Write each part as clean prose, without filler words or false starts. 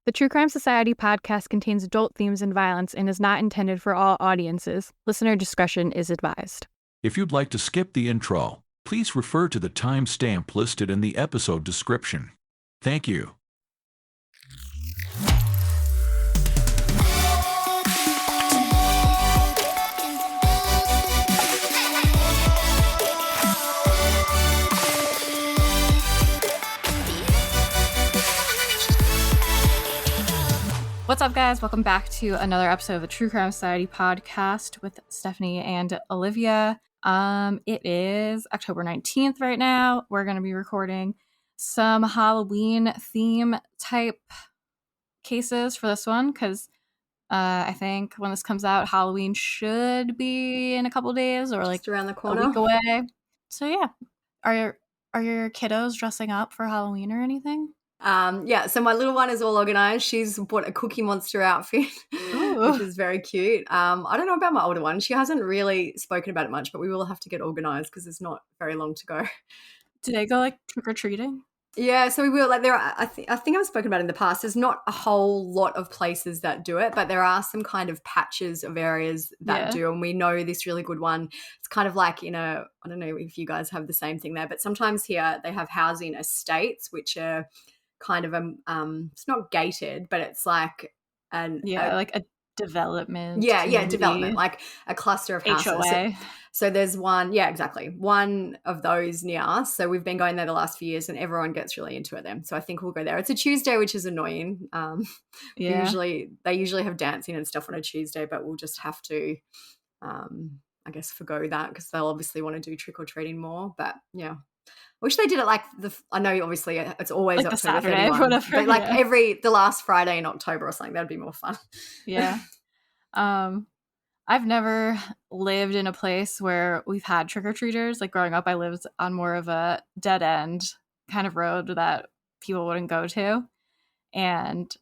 The True Crime Society podcast contains adult themes and violence and is not intended for all audiences. Listener discretion is advised. If you'd like to skip the intro, please refer to the timestamp listed in the episode description. Thank you. What's up, guys? Welcome back to another episode of the True Crime Society podcast with Stephanie and Olivia. It is October 19th right now. We're going to be recording some Halloween theme type cases for this one because I think when this comes out, Halloween should be in a couple days or like just around the corner, a week away. So yeah, are your kiddos dressing up for Halloween or anything? So my little one is all organized. She's bought a Cookie Monster outfit, which is very cute. I don't know about my older one. She hasn't really spoken about it much, but we will have to get organized because there's not very long to go. Do they go like trick-or-treating? Yeah, so we will. Like, I think I've spoken about it in the past. There's not a whole lot of places that do it, but there are some kind of patches of areas that do, and we know this really good one. It's kind of like I don't know if you guys have the same thing there, but sometimes here they have housing estates, which are kind of it's not gated, but it's like like a development. Development, like a cluster of houses. HOA. So there's one of those near us. So we've been going there the last few years, and everyone gets really into it then. So I think we'll go there. It's a Tuesday, which is annoying. They usually have dancing and stuff on a Tuesday, but we'll just have to, I guess, forgo that because they'll obviously want to do trick or treating more. But yeah. I wish they did it like I know obviously it's always like October Saturday, 31, whatever, but like the last Friday in October or something, that'd be more fun. Yeah. I've never lived in a place where we've had trick-or-treaters. Like growing up, I lived on more of a dead end kind of road that people wouldn't go to. And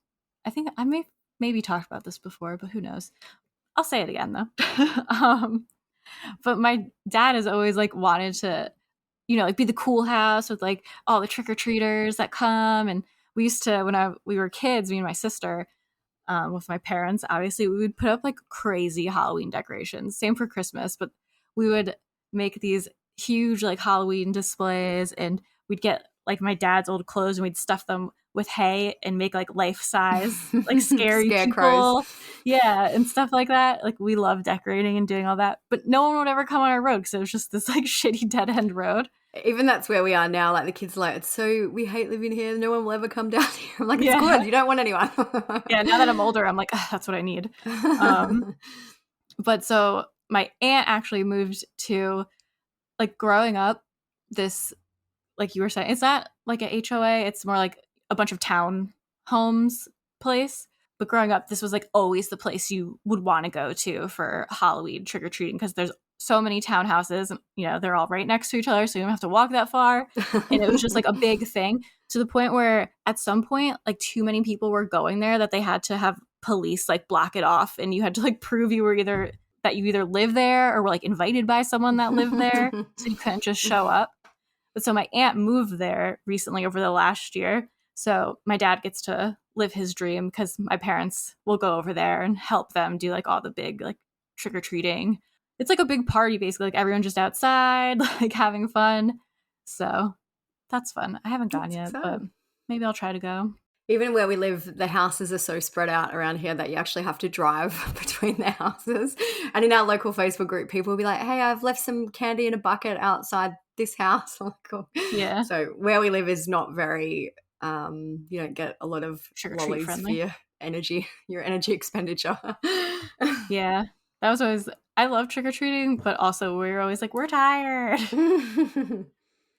I think I maybe talked about this before, but who knows? I'll say it again though. But my dad has always like wanted to like be the cool house with like all the trick-or-treaters that come. And we used to, when we were kids, me and my sister, with my parents, obviously we would put up like crazy Halloween decorations. Same for Christmas, but we would make these huge like Halloween displays, and we'd get like my dad's old clothes and we'd stuff them with hay and make like life-size like scary people, and stuff like that. Like we love decorating and doing all that, but no one would ever come on our road because it was just this like shitty dead end road. Even that's where we are now. Like the kids are like, it's so we hate living here. No one will ever come down here. I'm like, it's good. You don't want anyone. Yeah. Now that I'm older, I'm like, that's what I need. But so my aunt actually moved to, like, growing up, this, like you were saying, it's not like a HOA. It's more like a bunch of town homes place. But growing up, this was like always the place you would want to go to for Halloween trick-or-treating because there's so many townhouses and they're all right next to each other, so you don't have to walk that far. And it was just like a big thing to the point where at some point like too many people were going there that they had to have police like block it off, and you had to like prove you either lived there or were like invited by someone that lived there, so you couldn't just show up. But so my aunt moved there recently over the last year, so my dad gets to live his dream because my parents will go over there and help them do like all the big like trick-or-treating. It's like a big party, basically, like everyone just outside, like having fun. So that's fun. I haven't gone yet, but maybe I'll try to go. Even where we live, the houses are so spread out around here that you actually have to drive between the houses. And in our local Facebook group, people will be like, hey, I've left some candy in a bucket outside this house. I'm like, cool. Yeah. So where we live is not very, you don't get a lot of lollies for your energy expenditure. Yeah. That was always, I love trick-or-treating, but also we were always like, we're tired.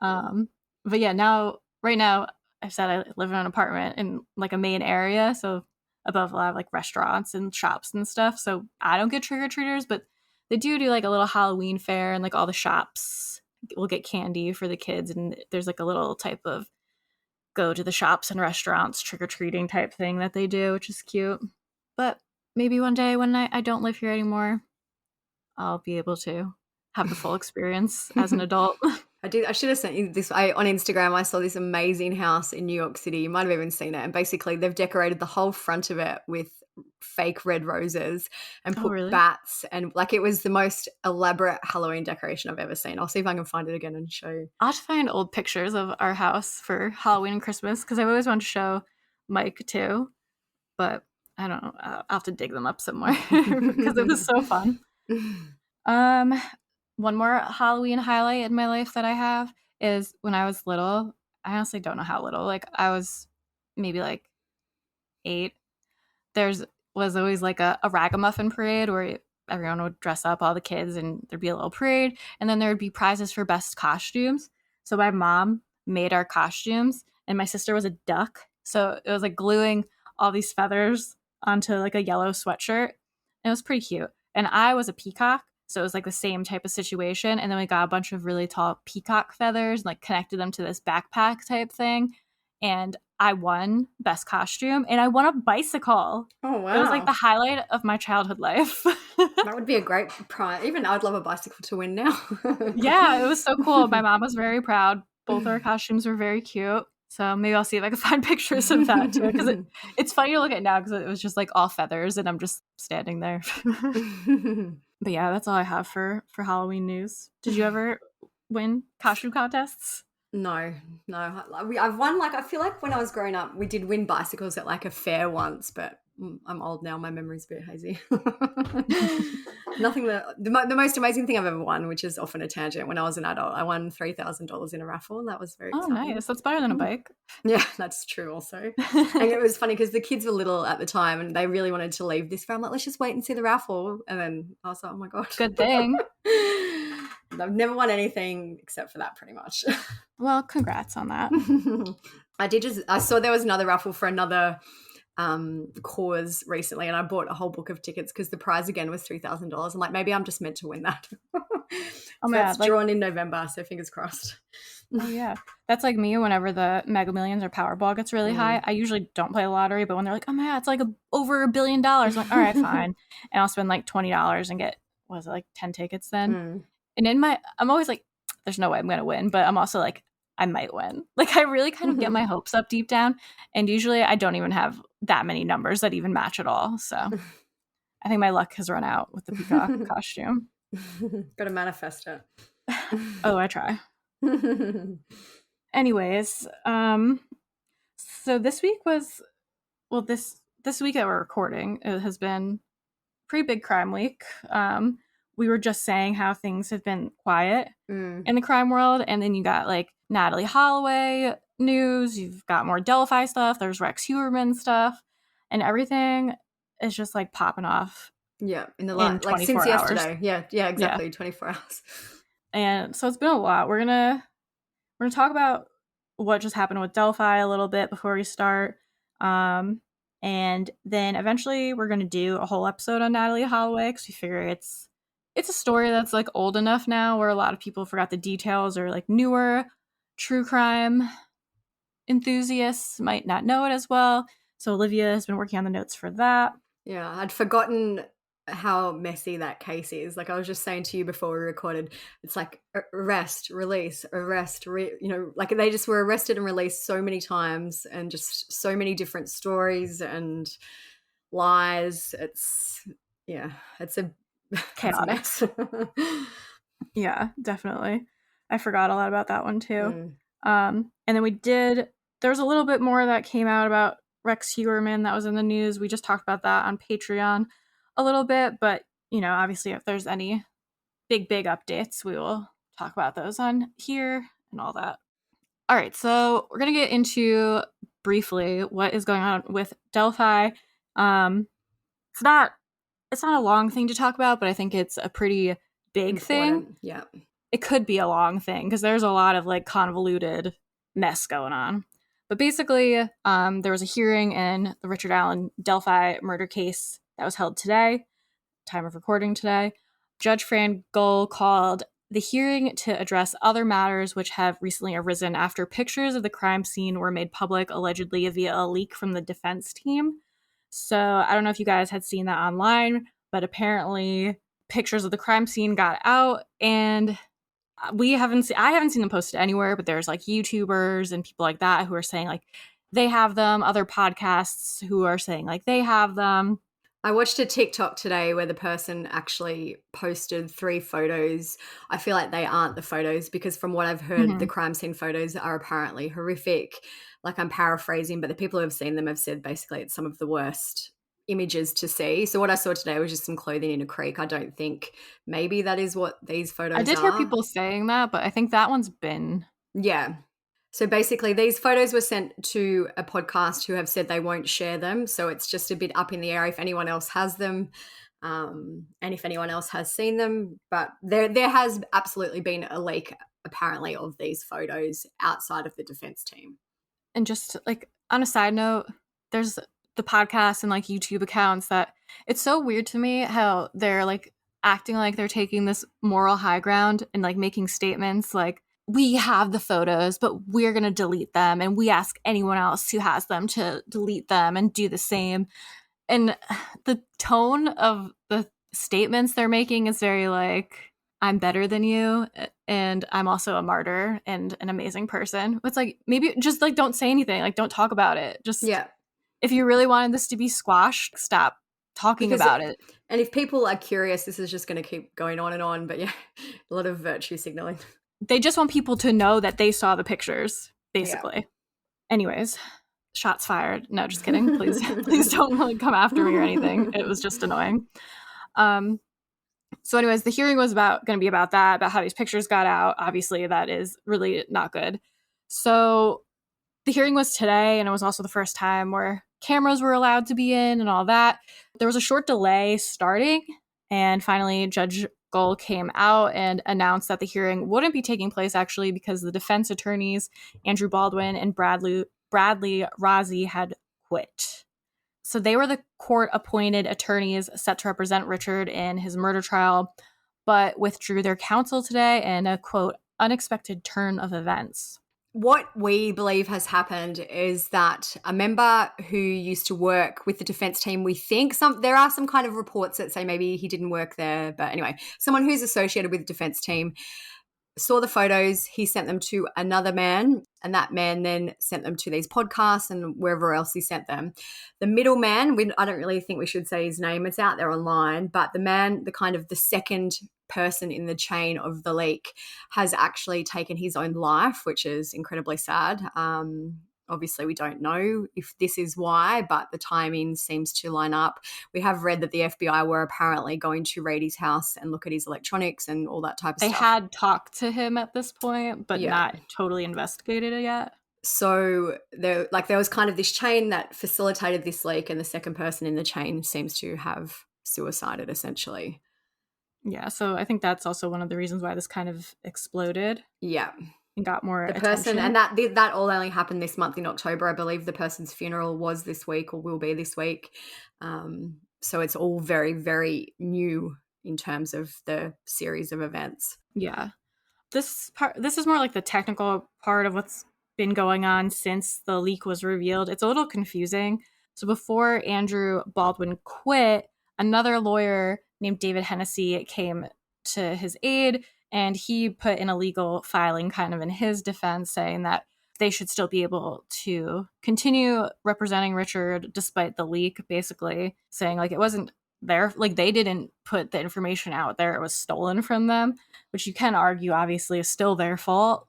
But yeah, right now, I said I live in an apartment in like a main area, so above a lot of like restaurants and shops and stuff. So I don't get trick-or-treaters, but they do like a little Halloween fair, and like all the shops will get candy for the kids, and there's like a little type of go to the shops and restaurants trick-or-treating type thing that they do, which is cute. But maybe one day when I don't live here anymore, I'll be able to have the full experience as an adult. I should have sent you this. On Instagram, I saw this amazing house in New York City. You might have even seen it. And basically, they've decorated the whole front of it with fake red roses and Oh, put really? bats. And like it was the most elaborate Halloween decoration I've ever seen. I'll see if I can find it again and show you. I'll have to find old pictures of our house for Halloween and Christmas because I've always wanted to show Mike too, but I don't know. I'll have to dig them up somewhere because it was so fun. One more Halloween highlight in my life that I have is when I was little. I honestly don't know how little. Like I was maybe like 8. Was always like a ragamuffin parade where everyone would dress up, all the kids, and there'd be a little parade, and then there would be prizes for best costumes. So my mom made our costumes, and my sister was a duck, so it was like gluing all these feathers onto like a yellow sweatshirt. And it was pretty cute. And I was a peacock, so it was like the same type of situation. And then we got a bunch of really tall peacock feathers and like connected them to this backpack type thing. And I won best costume and I won a bicycle. Oh, It was like wow. the highlight of my childhood life. That would be a great prize. Even I'd love a bicycle to win now. Yeah, it was so cool. My mom was very proud. Both our costumes were very cute. So maybe I'll see if I can find pictures of that too. Because it's funny to look at now because it was just like all feathers and I'm just standing there. But yeah, that's all I have for Halloween news. Did you ever win costume contests? No. I've won, like, I feel like when I was growing up, we did win bicycles at like a fair once, but I'm old now. My memory's a bit hazy. Nothing the most amazing thing I've ever won, which is often a tangent, when I was an adult, I won $3,000 in a raffle, and that was very Oh, exciting. nice. That's better than a bike. Yeah, that's true also. And it was funny because the kids were little at the time and they really wanted to leave this fair. I'm like, let's just wait and see the raffle. And then I was like, oh my God. Good thing. I've never won anything except for that, pretty much. Well, congrats on that. I saw there was another raffle for another cause recently, and I bought a whole book of tickets because the prize again was $3,000. I'm like, maybe I'm just meant to win that. Oh my That's God, drawn in November, so fingers crossed. Oh yeah, that's like me. Whenever the Mega Millions or Powerball gets really high, I usually don't play the lottery. But when they're like, "Oh my God, it's like over $1 billion," I'm like, "All right, fine," and I'll spend like $20 and get, what was it, like 10 tickets then? And I'm always like, "There's no way I'm gonna win," but I'm also like, I might win. Like I really kind of get my hopes up deep down, and usually I don't even have that many numbers that even match at all. So I think my luck has run out with the peacock costume. Got to manifest it. Oh, I try. Anyways, so this week was, well, this week that we're recording, it has been pretty big crime week. We were just saying how things have been quiet in the crime world, and then you got like Natalie Holloway news, you've got more Delphi stuff, there's Rex Huerman stuff, and everything is just like popping off. Yeah, in the last, like, since 24 hours. yesterday. Yeah, exactly. 24 hours. And so it's been a lot. We're gonna talk about what just happened with Delphi a little bit before we start. And then eventually we're gonna do a whole episode on Natalie Holloway because we figure it's a story that's like old enough now where a lot of people forgot the details, or like newer true crime enthusiasts might not know it as well. So Olivia has been working on the notes for that. Yeah, I'd forgotten how messy that case is. Like I was just saying to you before we recorded, it's like arrest, release, arrest, like they just were arrested and released so many times, and just so many different stories and lies. It's a Chaotic. It's a mess. Yeah, definitely. I forgot a lot about that one too. And then there was a little bit more that came out about Rex Huerman that was in the news. We just talked about that on Patreon a little bit, but obviously if there's any big updates, we will talk about those on here and all that. All right, so we're going to get into briefly what is going on with Delphi. It's not a long thing to talk about, but I think it's a pretty big thing. Yeah. It could be a long thing because there's a lot of like convoluted mess going on. But basically, there was a hearing in the Richard Allen Delphi murder case that was held today, time of recording today. Judge Fran Gull called the hearing to address other matters which have recently arisen after pictures of the crime scene were made public, allegedly via a leak from the defense team. So I don't know if you guys had seen that online, but apparently pictures of the crime scene got out, and I haven't seen them posted anywhere, but there's like YouTubers and people like that who are saying like they have them, other podcasts who are saying like they have them. I watched a TikTok today where the person actually posted 3 photos. I feel like they aren't the photos because from what I've heard, the Mhm. crime scene photos are apparently horrific. Like, I'm paraphrasing, but the people who have seen them have said basically it's some of the worst images to see. So what I saw today was just some clothing in a creek. I don't think maybe that is what these I photos did hear are. people saying that, but I think that one's been. Yeah. So basically, these photos were sent to a podcast who have said they won't share them. So it's just a bit up in the air if anyone else has them, and if anyone else has seen them. But there has absolutely been a leak, apparently, of these photos outside of the defense team. And just like on a side note, there's the podcast and like YouTube accounts that it's so weird to me how they're like acting like they're taking this moral high ground and like making statements like we have the photos, but we're going to delete them and we ask anyone else who has them to delete them and do the same. And the tone of the statements they're making is very like I'm better than you and I'm also a martyr and an amazing person. It's like maybe just like don't say anything, like don't talk about it. Just Yeah. if you really wanted this to be squashed, stop talking Because about it. and if people are curious, this is just going to keep going on and on. But yeah, a lot of virtue signaling. They just want people to know that they saw the pictures, Yeah. basically. Anyways, shots fired. No, just kidding. Please, please don't like come after me or anything. It was just annoying. So anyways, the hearing was going to be about that, about how these pictures got out. Obviously, that is really not good. So the hearing was today, and it was also the first time where cameras were allowed to be in and all that. There was a short delay starting, and finally Judge Gull came out and announced that the hearing wouldn't be taking place actually because the defense attorneys, Andrew Baldwin and Bradley Rozzi, had quit. So they were the court-appointed attorneys set to represent Richard in his murder trial, but withdrew their counsel today in a, quote, unexpected turn of events. What we believe has happened is that a member who used to work with the defense team, we think there are some kind of reports that say maybe he didn't work there, but anyway, someone who's associated with the defense team saw the photos, he sent them to another man, and that man then sent them to these podcasts and wherever else he sent them. The middleman, I don't really think we should say his name, it's out there online, but the man, the kind of the second person in the chain of the leak, has actually taken his own life, which is incredibly sad. Obviously, we don't know if this is why, but the timing seems to line up. We have read that the FBI were apparently going to raid his house and look at his electronics and all that type of They stuff. had talked to him at this point, but Yeah. not totally investigated it yet. So there was kind of this chain that facilitated this leak, and the second person in the chain seems to have suicided, essentially. Yeah, so I think that's also one of the reasons why this kind of exploded Yeah. and got more The attention. person, and that all only happened this month in October. I believe the person's funeral was this week or will be this week. So it's all very, very new in terms of the series of events. Yeah. This is more like the technical part of what's been going on since the leak was revealed. It's a little confusing. So before Andrew Baldwin quit, another lawyer named David Hennessy came to his aid, and he put in a legal filing kind of in his defense saying that they should still be able to continue representing Richard despite the leak, basically saying like it wasn't like they didn't put the information out there, it was stolen from them, which you can argue obviously is still their fault.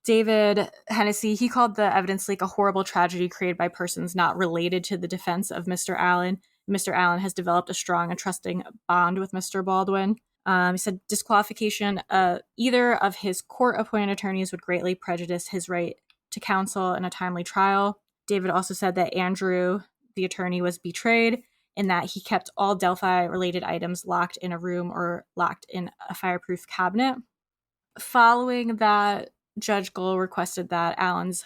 David Hennessy, he called the evidence leak a horrible tragedy created by persons not related to the defense of Mr. Allen. Mr. Allen has developed a strong and trusting bond with Mr. Baldwin. He said disqualification either of his court-appointed attorneys would greatly prejudice his right to counsel in a timely trial. David also said that Andrew, the attorney, was betrayed in that he kept all Delphi-related items locked in a room or locked in a fireproof cabinet. Following that, Judge Gull requested that Allen's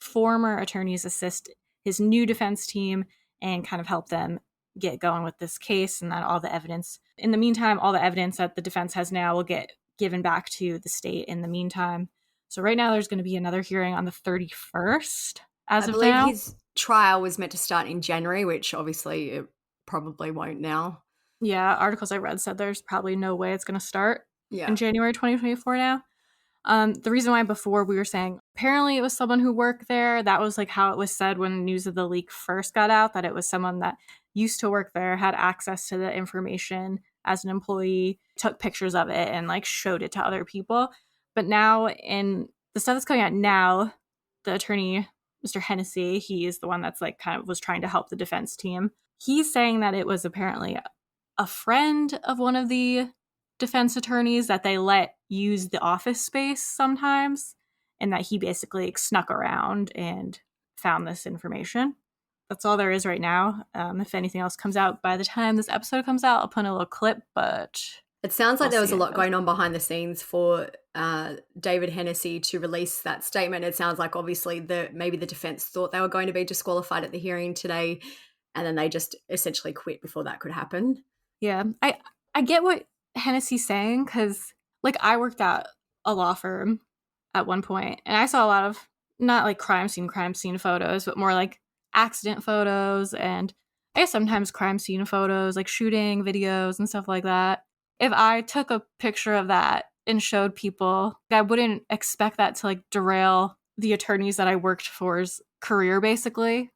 former attorneys assist his new defense team and kind of help them get going with this case, and that all the evidence, in the meantime, all the evidence that the defense has now will get given back to the state in the meantime. So right now there's going to be another hearing on the 31st as of now. I believe his trial was meant to start in January, which obviously it probably won't now. Yeah, articles I read said there's probably no way it's going to start Yeah. in January 2024 now. The reason why before we were saying apparently it was someone who worked there, that was like how it was said when news of the leak first got out, that it was someone that used to work there, had access to the information as an employee, took pictures of it and like showed it to other people. But now in the stuff that's coming out now, the attorney, Mr. Hennessy, he is the one that's like kind of was trying to help the defense team. He's saying that it was apparently a friend of one of the defense attorneys that they let use the office space sometimes, and that he basically snuck around and found this information. That's all there is right now. If anything else comes out by the time this episode comes out, I'll put in a little clip, but it sounds like there was a lot going on behind the scenes for David Hennessy to release that statement. It sounds like obviously maybe the defense thought they were going to be disqualified at the hearing today, and then they just essentially quit before that could happen. Yeah, I get what Hennessy's saying, because like I worked at a law firm at one point, and I saw a lot of not like crime scene photos, but more like accident photos, and I guess sometimes crime scene photos, like shooting videos and stuff like that. If I took a picture of that and showed people, I wouldn't expect that to like derail the attorneys that I worked for's career, basically.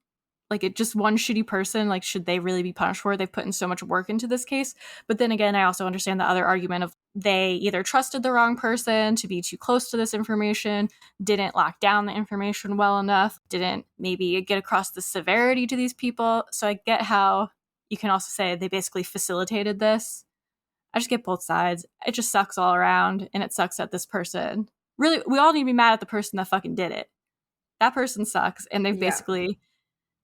Like, it just one shitty person, like, should they really be punished for it? They've put in so much work into this case. But then again, I also understand the other argument of they either trusted the wrong person to be too close to this information, didn't lock down the information well enough, didn't maybe get across the severity to these people. So I get how you can also say they basically facilitated this. I just get both sides. It just sucks all around, and it sucks that this person, really, we all need to be mad at the person that fucking did it. That person sucks, and they've basically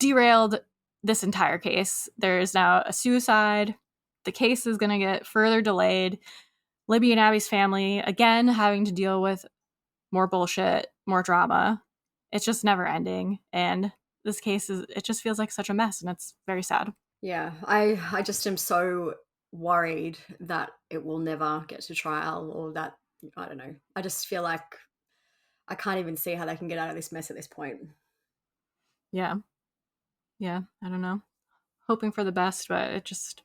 derailed this entire case. There is now a suicide. The case is going to get further delayed. Libby and Abby's family, again, having to deal with more bullshit, more drama. It's just never ending. And this case it just feels like such a mess, and it's very sad. Yeah, I just am so worried that it will never get to trial, or that, I don't know. I just feel like I can't even see how they can get out of this mess at this point. Yeah, I don't know. Hoping for the best, but it's just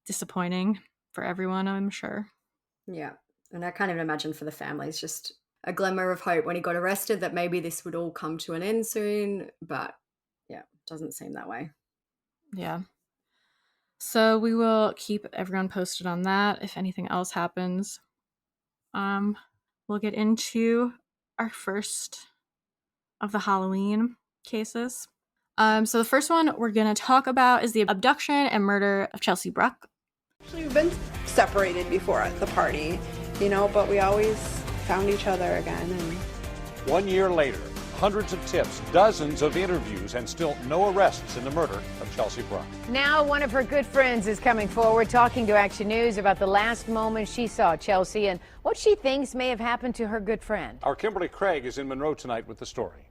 disappointing for everyone, I'm sure. Yeah, and I can't even imagine for the families, just a glimmer of hope when he got arrested that maybe this would all come to an end soon, but yeah, it doesn't seem that way. Yeah. So we will keep everyone posted on that if anything else happens. We'll get into our first of the Halloween cases. So the first one we're going to talk about is the abduction and murder of Chelsea Bruck. Actually, we've been separated before at the party, but we always found each other again. And 1 year later, hundreds of tips, dozens of interviews, and still no arrests in the murder of Chelsea Bruck. Now one of her good friends is coming forward, talking to Action News about the last moment she saw Chelsea and what she thinks may have happened to her good friend. Our Kimberly Craig is in Monroe tonight with the story.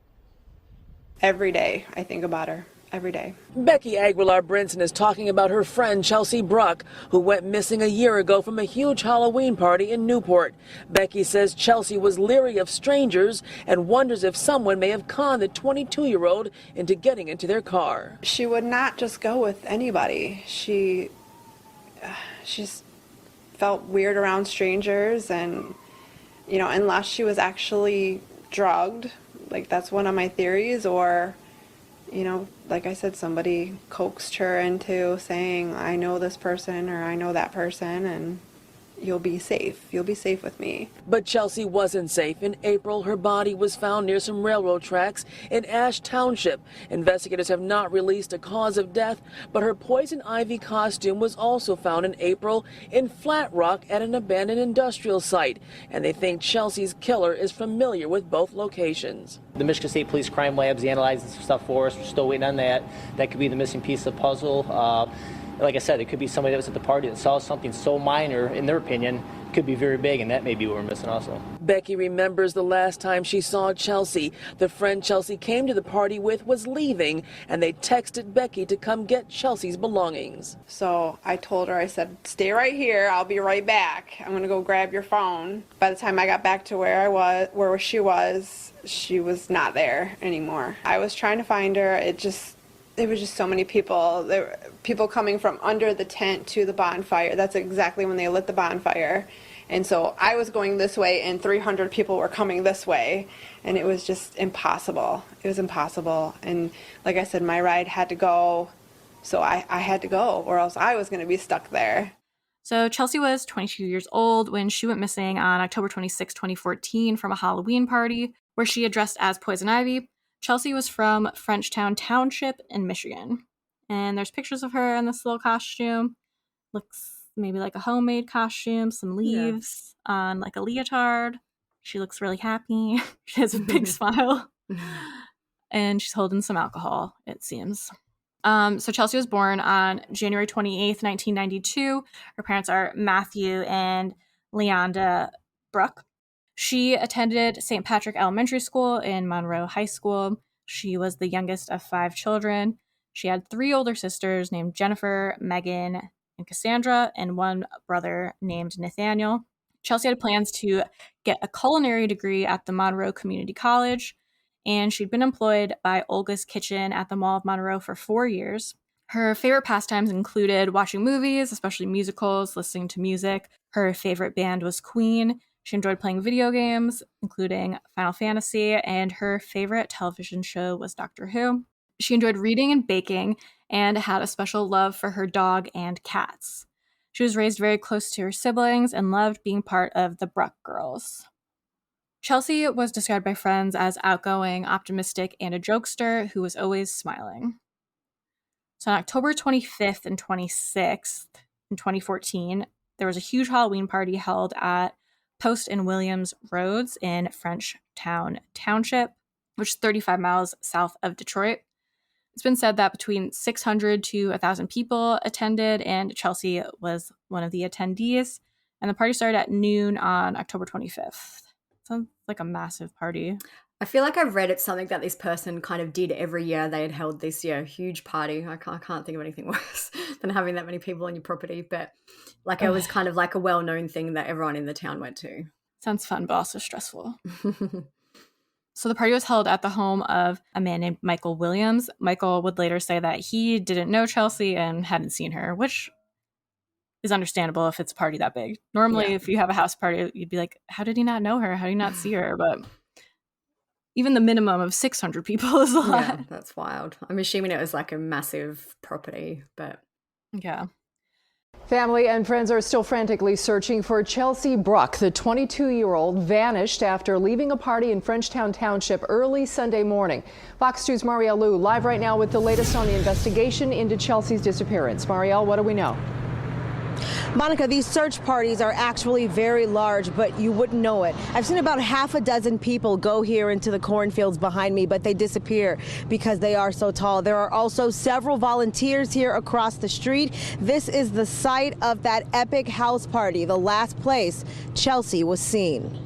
every day I think about her. Every day. Becky Aguilar-Brinson is talking about her friend Chelsea Bruck, who went missing a year ago from a huge Halloween party in Newport. Becky says Chelsea was leery of strangers and wonders if someone may have conned the 22-year-old into getting into their car. She would not just go with anybody. She just felt weird around strangers, and unless she was actually drugged, like that's one of my theories, or like I said, somebody coaxed her into saying, I know this person or I know that person, and you'll be safe. You'll be safe with me. But Chelsea wasn't safe. In April, her body was found near some railroad tracks in Ash Township. Investigators have not released a cause of death, but her poison ivy costume was also found in April in Flat Rock at an abandoned industrial site. And they think Chelsea's killer is familiar with both locations. The Michigan State Police Crime Lab's analyzing some stuff for us. We're still waiting on that. That could be the missing piece of the puzzle. Like I said, it could be somebody that was at the party that saw something so minor, in their opinion, could be very big, and that may be what we're missing also. Becky remembers the last time she saw Chelsea. The friend Chelsea came to the party with was leaving, and they texted Becky to come get Chelsea's belongings. So I told her, I said, stay right here. I'll be right back. I'm going to go grab your phone. By the time I got back to where she was not there anymore. I was trying to find her. There was just so many people. There were people coming from under the tent to the bonfire. That's exactly when they lit the bonfire. And so I was going this way and 300 people were coming this way, and it was just impossible. It was impossible. And like I said, my ride had to go, so I had to go, or else I was going to be stuck there. So Chelsea was 22 years old when she went missing on October 26, 2014 from a Halloween party where she had dressed as Poison Ivy. Chelsea was from Frenchtown Township in Michigan. And there's pictures of her in this little costume. Looks maybe like a homemade costume, some leaves on like a leotard. She looks really happy. She has a big smile. And she's holding some alcohol, it seems. So Chelsea was born on January 28th, 1992. Her parents are Matthew and Leonda Bruck. She attended St. Patrick Elementary School in Monroe High School. She was the youngest of 5 children. She had 3 older sisters named Jennifer, Megan, and Cassandra, and 1 brother named Nathaniel. Chelsea had plans to get a culinary degree at the Monroe Community College, and she'd been employed by Olga's Kitchen at the Mall of Monroe for 4 years. Her favorite pastimes included watching movies, especially musicals, listening to music. Her favorite band was Queen. She enjoyed playing video games, including Final Fantasy, and her favorite television show was Doctor Who. She enjoyed reading and baking and had a special love for her dog and cats. She was raised very close to her siblings and loved being part of the Bruck girls. Chelsea was described by friends as outgoing, optimistic, and a jokester who was always smiling. So on October 25th and 26th in 2014, there was a huge Halloween party held at Post and Williams Roads in Frenchtown Township, which is 35 miles south of Detroit. It's been said that between 600 to 1,000 people attended, and Chelsea was one of the attendees. And the party started at noon on October 25th. Sounds like a massive party. I feel like I've read it's something that this person kind of did every year. They had held this year huge party. I can't think of anything worse than having that many people on your property. But like it was kind of like a well-known thing that everyone in the town went to. Sounds fun, but also stressful. So the party was held at the home of a man named Michael Williams. Michael would later say that he didn't know Chelsea and hadn't seen her, which is understandable if it's a party that big. Normally, if you have a house party, you'd be like, how did he not know her? How did he not see her? But even the minimum of 600 people is a lot. Yeah, that's wild. I'm assuming it was like a massive property, but yeah. Family and friends are still frantically searching for Chelsea Bruck. The 22-year-old vanished after leaving a party in Frenchtown Township early Sunday morning. Fox 2's Marielle Liu live right now with the latest on the investigation into Chelsea's disappearance. Marielle, what do we know? Monica, these search parties are actually very large, but you wouldn't know it. I've seen about half a dozen people go here into the cornfields behind me, but they disappear because they are so tall. There are also several volunteers here across the street. This is the site of that epic house party, the last place Chelsea was seen.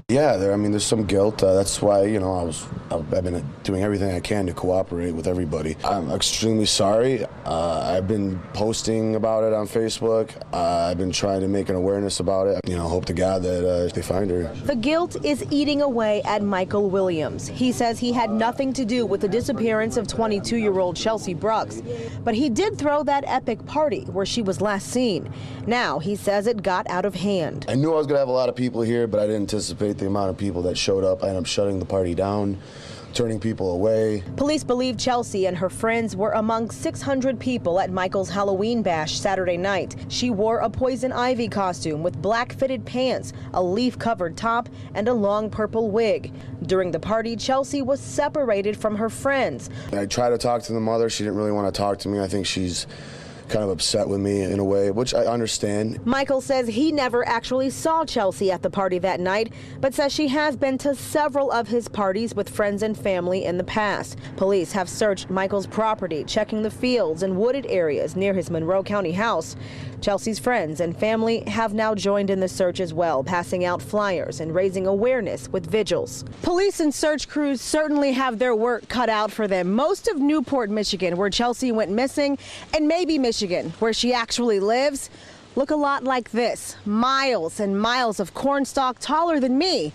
Yeah, there's some guilt. That's why, I've been doing everything I can to cooperate with everybody. I'm extremely sorry. I've been posting about it on Facebook. I've been trying to make an awareness about it. Hope to God that they find her. The guilt is eating away at Michael Williams. He says he had nothing to do with the disappearance of 22-year-old Chelsea Bruck, but he did throw that epic party where she was last seen. Now he says it got out of hand. I knew I was going to have a lot of people here, but I didn't anticipate the amount of people that showed up. I ended up shutting the party down, turning people away. Police believe Chelsea and her friends were among 600 people at Michael's Halloween bash Saturday night. She wore a Poison Ivy costume with black fitted pants, a leaf-covered top, and a long purple wig. During the party, Chelsea was separated from her friends. I tried to talk to the mother. She didn't really want to talk to me. I think she's kind of upset with me in a way, which I understand. Michael says he never actually saw Chelsea at the party that night, but says she has been to several of his parties with friends and family in the past. Police have searched Michael's property, checking the fields and wooded areas near his Monroe County house. Chelsea's friends and family have now joined in the search as well, passing out flyers and raising awareness with vigils. Police and search crews certainly have their work cut out for them. Most of Newport, Michigan, where Chelsea went missing, and maybe Michigan, where she actually lives, look a lot like this. Miles and miles of cornstalk taller than me,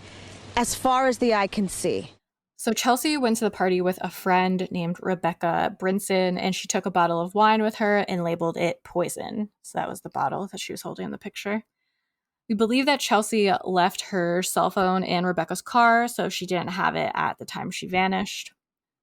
as far as the eye can see. So Chelsea went to the party with a friend named Rebecca Brinson, and she took a bottle of wine with her and labeled it poison. So that was the bottle that she was holding in the picture. We believe that Chelsea left her cell phone in Rebecca's car, so she didn't have it at the time she vanished.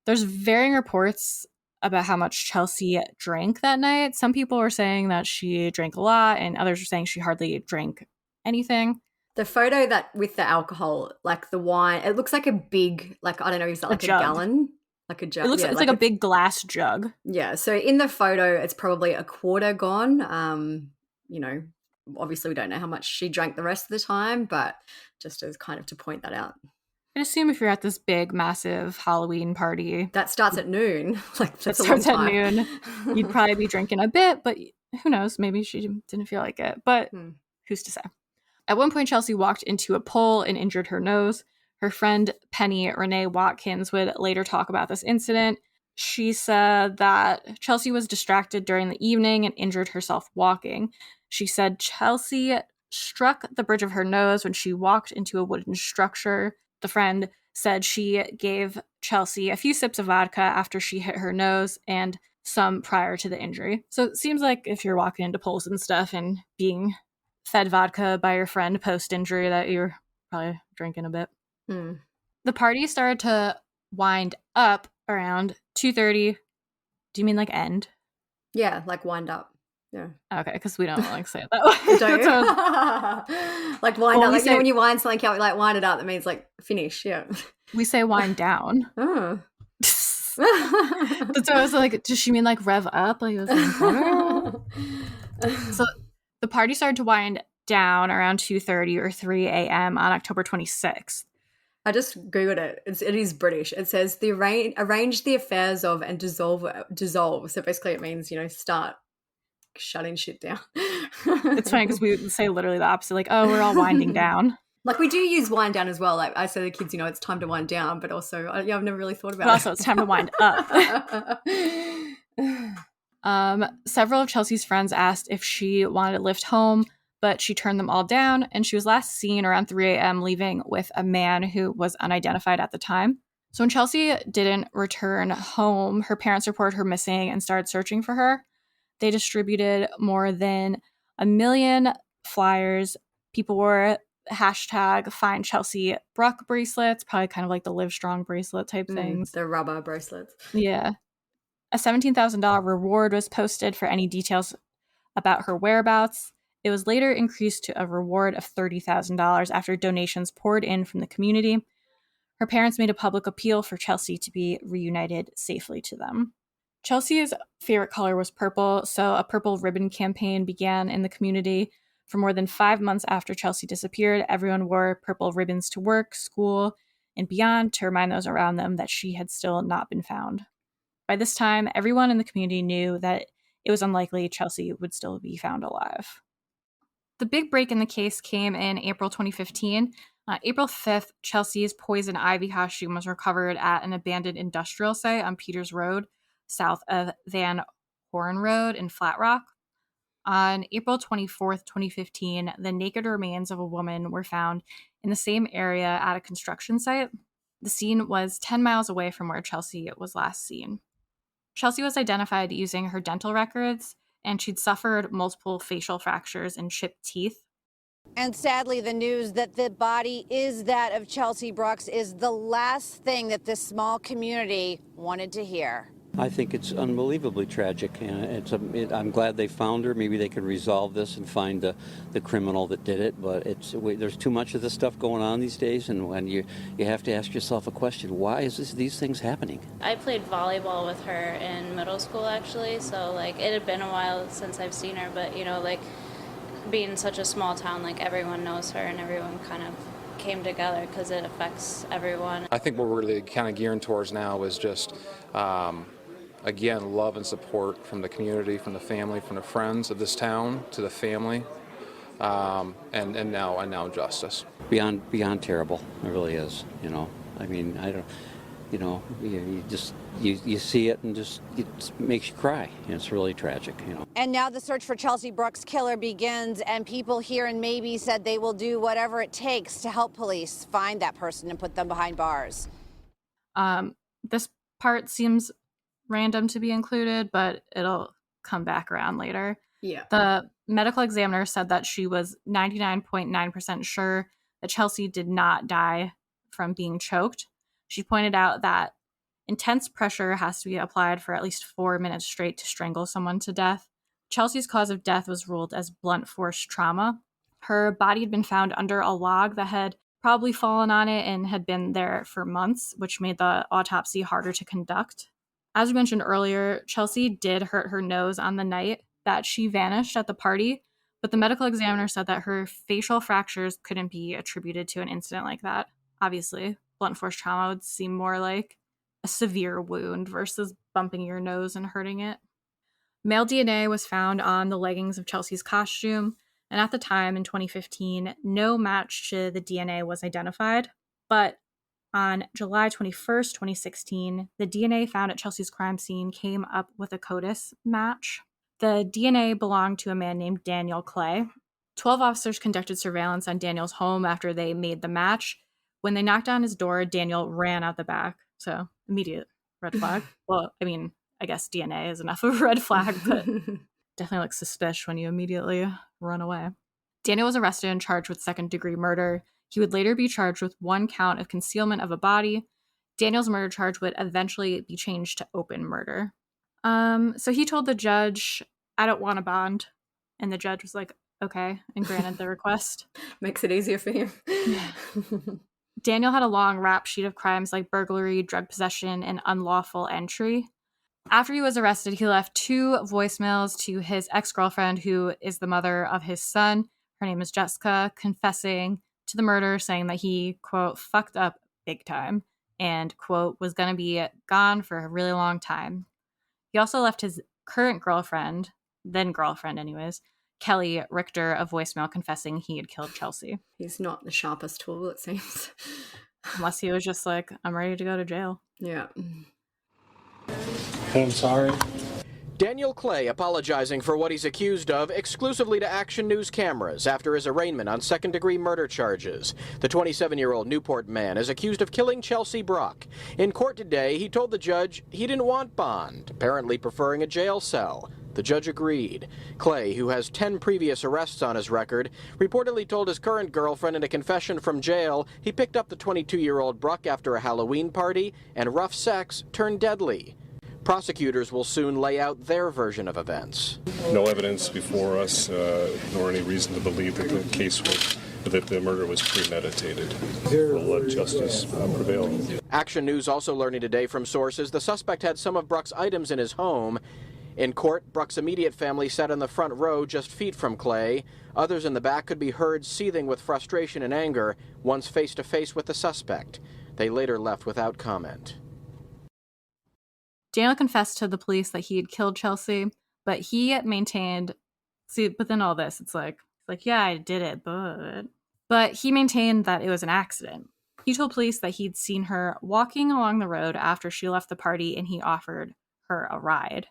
There's varying reports about how much Chelsea drank that night. Some people were saying that she drank a lot, and others were saying she hardly drank anything. The photo that with the alcohol, like the wine, it looks like a big, like, I don't know, is that like a gallon? Like a jug. It looks yeah, it's like a big glass jug. Yeah. So in the photo, it's probably a quarter gone. You know, obviously we don't know how much she drank the rest of the time, but just as kind of to point that out. I assume if you're at this big, massive Halloween party that starts at noon, like that starts at noon, you'd probably be drinking a bit, but who knows? Maybe she didn't feel like it, but who's to say? At one point, Chelsea walked into a pole and injured her nose. Her friend Penny Renee Watkins would later talk about this incident. She said that Chelsea was distracted during the evening and injured herself walking. She said Chelsea struck the bridge of her nose when she walked into a wooden structure. The friend said she gave Chelsea a few sips of vodka after she hit her nose and some prior to the injury. So it seems like if you're walking into poles and stuff and being fed vodka by your friend post-injury, that you're probably drinking a bit. The party started to wind up around 2:30. Do you mean like end? Yeah, like wind up. Yeah. Okay, because we don't like say it that way. Don't you? Like wind up. Like, when you wind something out, like wind it up, that means like finish. Yeah. We say wind down. Oh. That's what I was like, does she mean like rev up? Like, it was like So the party started to wind down around 2:30 or 3 a.m. on October 26th. I just Googled it. It is British. It says arrange the affairs of and dissolve. So basically it means, start shutting shit down. It's funny because we would say literally the opposite, like, oh, we're all winding down. Like we do use wind down as well. Like I say to the kids, it's time to wind down, but also, I've never really thought about it. Also, it's time to wind up. Several of Chelsea's friends asked if she wanted a lift home, but she turned them all down, and she was last seen around 3 a.m. leaving with a man who was unidentified at the time. So when Chelsea didn't return home, her parents reported her missing and started searching for her. They distributed more than 1 million flyers. People wore hashtag Find Chelsea Bruck bracelets, probably kind of like the Live Strong bracelet type things. The rubber bracelets. Yeah. A $17,000 reward was posted for any details about her whereabouts. It was later increased to a reward of $30,000 after donations poured in from the community. Her parents made a public appeal for Chelsea to be reunited safely to them. Chelsea's favorite color was purple, so a purple ribbon campaign began in the community. For more than 5 months after Chelsea disappeared, everyone wore purple ribbons to work, school, and beyond to remind those around them that she had still not been found. By this time, everyone in the community knew that it was unlikely Chelsea would still be found alive. The big break in the case came in April 2015. April 5th, Chelsea's poison ivy costume was recovered at an abandoned industrial site on Peters Road, south of Van Horn Road in Flat Rock. On April 24th, 2015, the naked remains of a woman were found in the same area at a construction site. The scene was 10 miles away from where Chelsea was last seen. Chelsea was identified using her dental records, and she'd suffered multiple facial fractures and chipped teeth. And sadly, the news that the body is that of Chelsea Bruck is the last thing that this small community wanted to hear. I think it's unbelievably tragic. I'm glad they found her. Maybe they can resolve this and find the criminal that did it. But there's too much of this stuff going on these days, and when you have to ask yourself a question: why is these things happening? I played volleyball with her in middle school, actually. So it had been a while since I've seen her, but being such a small town, everyone knows her and everyone kind of came together because it affects everyone. I think what we're really kind of gearing towards now is just. Again, love and support from the community, from the family, from the friends of this town to the family, and now justice. Beyond terrible, it really is. I mean, I don't. You see it and it makes you cry. It's really tragic. And now the search for Chelsea Bruck's killer begins, and people here in Mabee said they will do whatever it takes to help police find that person and put them behind bars. This part seems random to be included, but it'll come back around later. Yeah. The medical examiner said that she was 99.9% sure that Chelsea did not die from being choked. She pointed out that intense pressure has to be applied for at least 4 minutes straight to strangle someone to death. Chelsea's cause of death was ruled as blunt force trauma. Her body had been found under a log that had probably fallen on it and had been there for months, which made the autopsy harder to conduct. As we mentioned earlier, Chelsea did hurt her nose on the night that she vanished at the party, but the medical examiner said that her facial fractures couldn't be attributed to an incident like that. Obviously, blunt force trauma would seem more like a severe wound versus bumping your nose and hurting it. Male DNA was found on the leggings of Chelsea's costume, and at the time, in 2015, no match to the DNA was identified. But on July 21st, 2016, the DNA found at Chelsea's crime scene came up with a CODIS match. The DNA belonged to a man named Daniel Clay. 12 officers conducted surveillance on Daniel's home after they made the match. When they knocked on his door, Daniel ran out the back. So, immediate red flag. Well, I mean, I guess DNA is enough of a red flag, but definitely looks suspicious when you immediately run away. Daniel was arrested and charged with second-degree murder. He would later be charged with 1 count of concealment of a body. Daniel's murder charge would eventually be changed to open murder. So he told the judge, "I don't want a bond." And the judge was like, okay, and granted the request. Makes it easier for him. Daniel had a long rap sheet of crimes like burglary, drug possession, and unlawful entry. After he was arrested, he left 2 voicemails to his ex-girlfriend, who is the mother of his son. Her name is Jessica, confessing to the murder, saying that he, quote, fucked up big time and, quote, was going to be gone for a really long time. He also left his current girlfriend, then girlfriend anyways, Kelly Richter, a voicemail confessing he had killed Chelsea. He's not the sharpest tool, it seems. Unless he was just like, I'm ready to go to jail. Yeah. I'm sorry. Daniel Clay apologizing for what he's accused of exclusively to Action News cameras after his arraignment on second-degree murder charges. The 27-year-old Newport man is accused of killing Chelsea Bruck. In court today, he told the judge he didn't want bond, apparently preferring a jail cell. The judge agreed. Clay, who has 10 previous arrests on his record, reportedly told his current girlfriend in a confession from jail he picked up the 22-year-old Bruck after a Halloween party and rough sex turned deadly. Prosecutors will soon lay out their version of events. No evidence before us, nor any reason to believe that the murder was premeditated. We'll let justice prevail. Action News also learning today from sources the suspect had some of Bruck's items in his home. In court, Bruck's immediate family sat in the front row just feet from Clay. Others in the back could be heard seething with frustration and anger, once face-to-face with the suspect. They later left without comment. Daniel confessed to the police that he had killed Chelsea, but he maintained, but then all this, it's like, yeah, I did it, but he maintained that it was an accident. He told police that he'd seen her walking along the road after she left the party and he offered her a ride.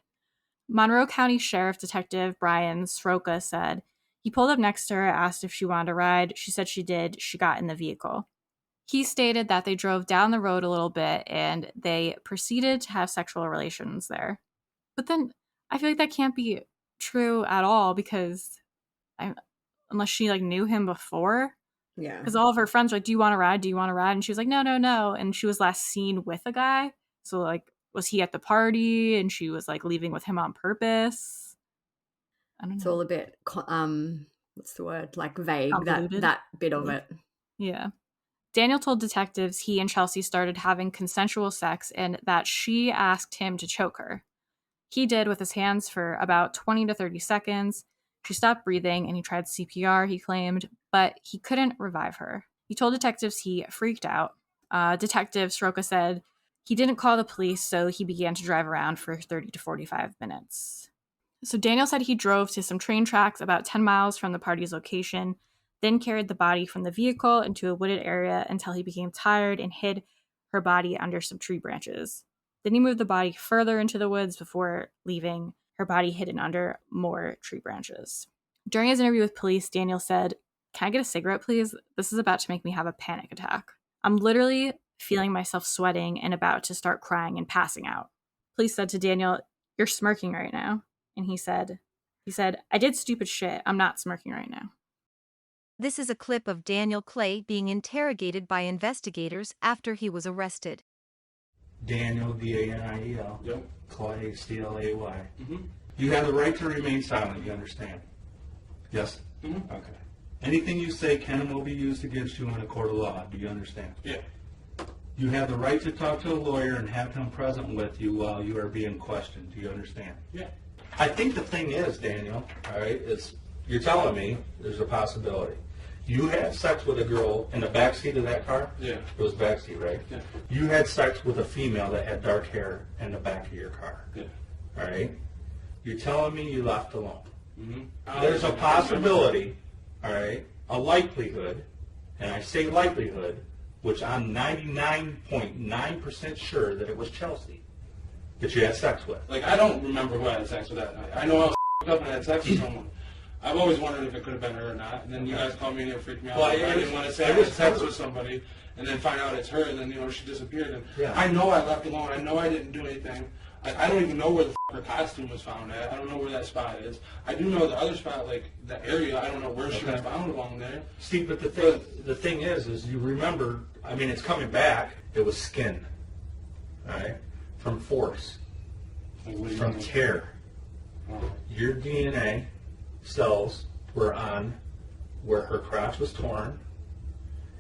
Monroe County Sheriff Detective Brian Sroka said he pulled up next to her, asked if she wanted a ride. She said she did. She got in the vehicle. He stated that they drove down the road a little bit and they proceeded to have sexual relations there. But then I feel like that can't be true at all because unless she knew him before. Yeah. Because all of her friends were like, do you want to ride? Do you want to ride? And she was like, no. And she was last seen with a guy. So was he at the party and she was leaving with him on purpose? I don't know. It's all a bit, what's the word? Vague, that bit of it. Yeah. Daniel told detectives he and Chelsea started having consensual sex and that she asked him to choke her. He did with his hands for about 20 to 30 seconds. She stopped breathing and he tried CPR, he claimed, but he couldn't revive her. He told detectives he freaked out. Detective Sroka said he didn't call the police, so he began to drive around for 30 to 45 minutes. So Daniel said he drove to some train tracks about 10 miles from the party's location, then carried the body from the vehicle into a wooded area until he became tired and hid her body under some tree branches. Then he moved the body further into the woods before leaving her body hidden under more tree branches. During his interview with police, Daniel said, "Can I get a cigarette, please? This is about to make me have a panic attack. I'm literally feeling myself sweating and about to start crying and passing out." Police said to Daniel, "You're smirking right now." And he said, He said, "I did stupid shit. I'm not smirking right now." This is a clip of Daniel Clay being interrogated by investigators after he was arrested. Daniel, D-A-N-I-E-L. Yep. Clay, C-L-A-Y. Mm-hmm. You have the right to remain silent, you understand? Yes? Mm-hmm. Okay. Anything you say can and will be used against you in a court of law. Do you understand? Yeah. You have the right to talk to a lawyer and have him present with you while you are being questioned. Do you understand? Yeah. I think the thing is, Daniel, all right, is you're telling me there's a possibility. You had sex with a girl in the backseat of that car? Yeah. It was backseat, right? Yeah. You had sex with a female that had dark hair in the back of your car. Yeah. All right? You're telling me you left alone. Mm-hmm. There's a possibility, all right, a likelihood, and I say likelihood, which I'm 99.9% sure that it was Chelsea that you had sex with. Like, I don't remember who I had sex with that night. I know I was up and I had sex with someone. I've always wondered if it could have been her or not. And then you guys called me and it freaked me out. Well, I didn't want to say I had sex with somebody and then find out it's her and then, she disappeared. And I know I left alone. I know I didn't do anything. I don't even know where the her costume was found at. I don't know where that spot is. I do know the other spot, like the area. I don't know where she was found along there. Steve, but the thing is you remember, I mean, it's coming back. It was skin, all right, from force, from tear. Your DNA cells were on where her crotch was torn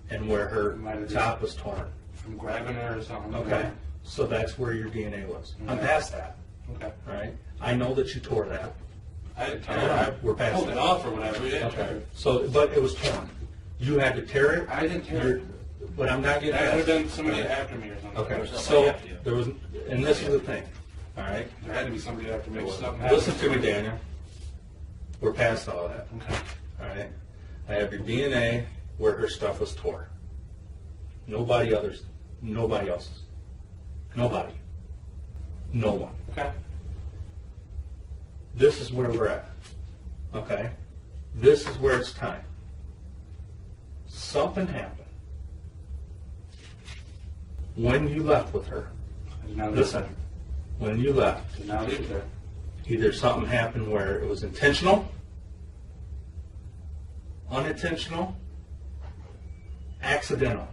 and where her top was torn. From grabbing her or something. Okay, so that's where your DNA was. I'm past that. Okay. All right. I know that you tore that. I didn't tear it. We're past Pulled that. it off or whatever. Yeah. Okay. So, but it was torn. You had to tear it. I didn't tear it. But I'm not getting. That would have been somebody after me or something. Okay. So there was, and this is the thing. All right. There had to be somebody after me. Listen to me, Daniel. We're past all that. Okay. All right. I have your DNA where her stuff was tore. Nobody else's. Nobody. No one. Okay. This is where we're at. Okay? This is where it's time. Something happened when you left with her. Listen, when you left, Did not leave there. either something happened where it was intentional, unintentional, accidental.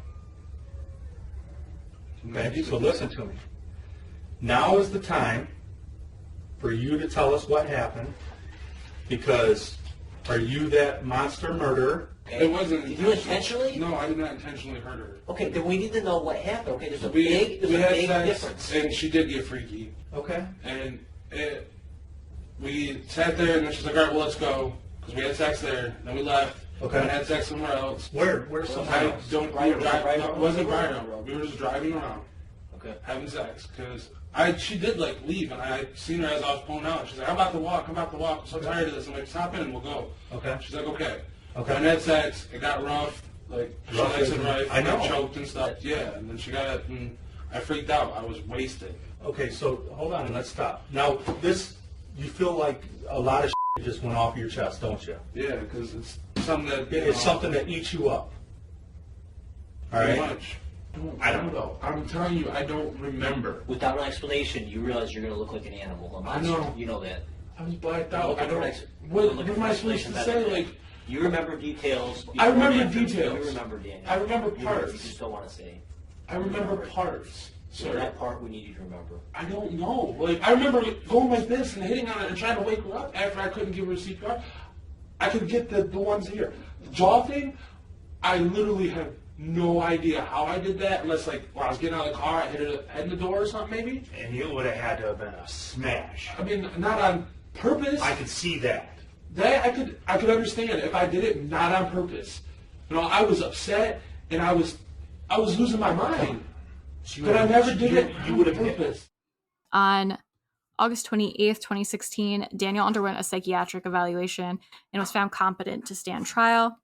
Okay? So listen to me. Now is the time for you to tell us what happened, because are you that monster murderer? It wasn't. Did you intentionally? No, I did not intentionally hurt her. Okay, then we need to know what happened. Okay, there's a We big had sex, difference. and she did get freaky. Okay. And we sat there, and then she's like, "All right, well, let's go," because we had sex there. Then we left. Okay. And had sex somewhere else. Where's somewhere I else? don't. We were driving. It wasn't Briar Road. We were just driving around. Okay. Having sex because she did like leave, and I seen her as I was pulling out. She's like, I'm about to walk. I'm so tired of this. I'm like, stop in and we'll go. Okay. She's like, okay. Okay. And had sex. It got rough. Like she Rough likes it isn't- right. I know. Got choked and stuff. Yeah. And then she got it, and I freaked out. I was wasted. Okay, so hold on, let's stop. Now, this, you feel like a lot of shit just went off your chest, don't you? Yeah, because it's something that It's something that eats you up. All Pretty right? much. I don't know. I'm telling you, I don't remember. Without an explanation, you realize you're going to look like an animal. A I monster. know. You know that. I was blacked You're out. looking I for don't. an ex- What you're looking am for I an supposed to explanation say? better Like, than that. You remember details. I remember before and after. details. You remember, Daniel. I remember You parts. You just don't want to say. I remember parts. So Sir. that part we need you to remember. I don't know. Like, I remember going like this and hitting on it and trying to wake her up after I couldn't give her CPR. I could get the ones here. The jaw thing, I literally have no idea how I did that unless, like, when I was getting out of the car, I hit her head in the door or something, maybe. And it would have had to have been a smash. I mean, not on purpose. I could see that. That I could understand if I did it not on purpose. I was upset and I was losing my mind. But I never did it on purpose. On August 28th, 2016, Daniel underwent a psychiatric evaluation and was found competent to stand trial.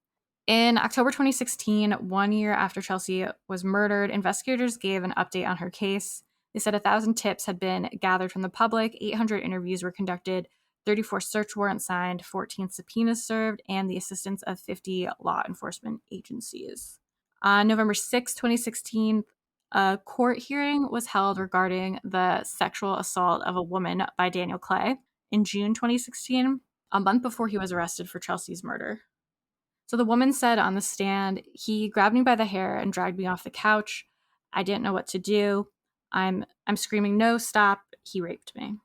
In October 2016, 1 year after Chelsea was murdered, investigators gave an update on her case. They said 1,000 tips had been gathered from the public, 800 interviews were conducted, 34 search warrants signed, 14 subpoenas served, and the assistance of 50 law enforcement agencies. On November 6, 2016, a court hearing was held regarding the sexual assault of a woman by Daniel Clay. In June 2016, a month before he was arrested for Chelsea's murder. So the woman said on the stand, "He grabbed me by the hair and dragged me off the couch. I didn't know what to do. I'm screaming, 'No, stop.' He raped me."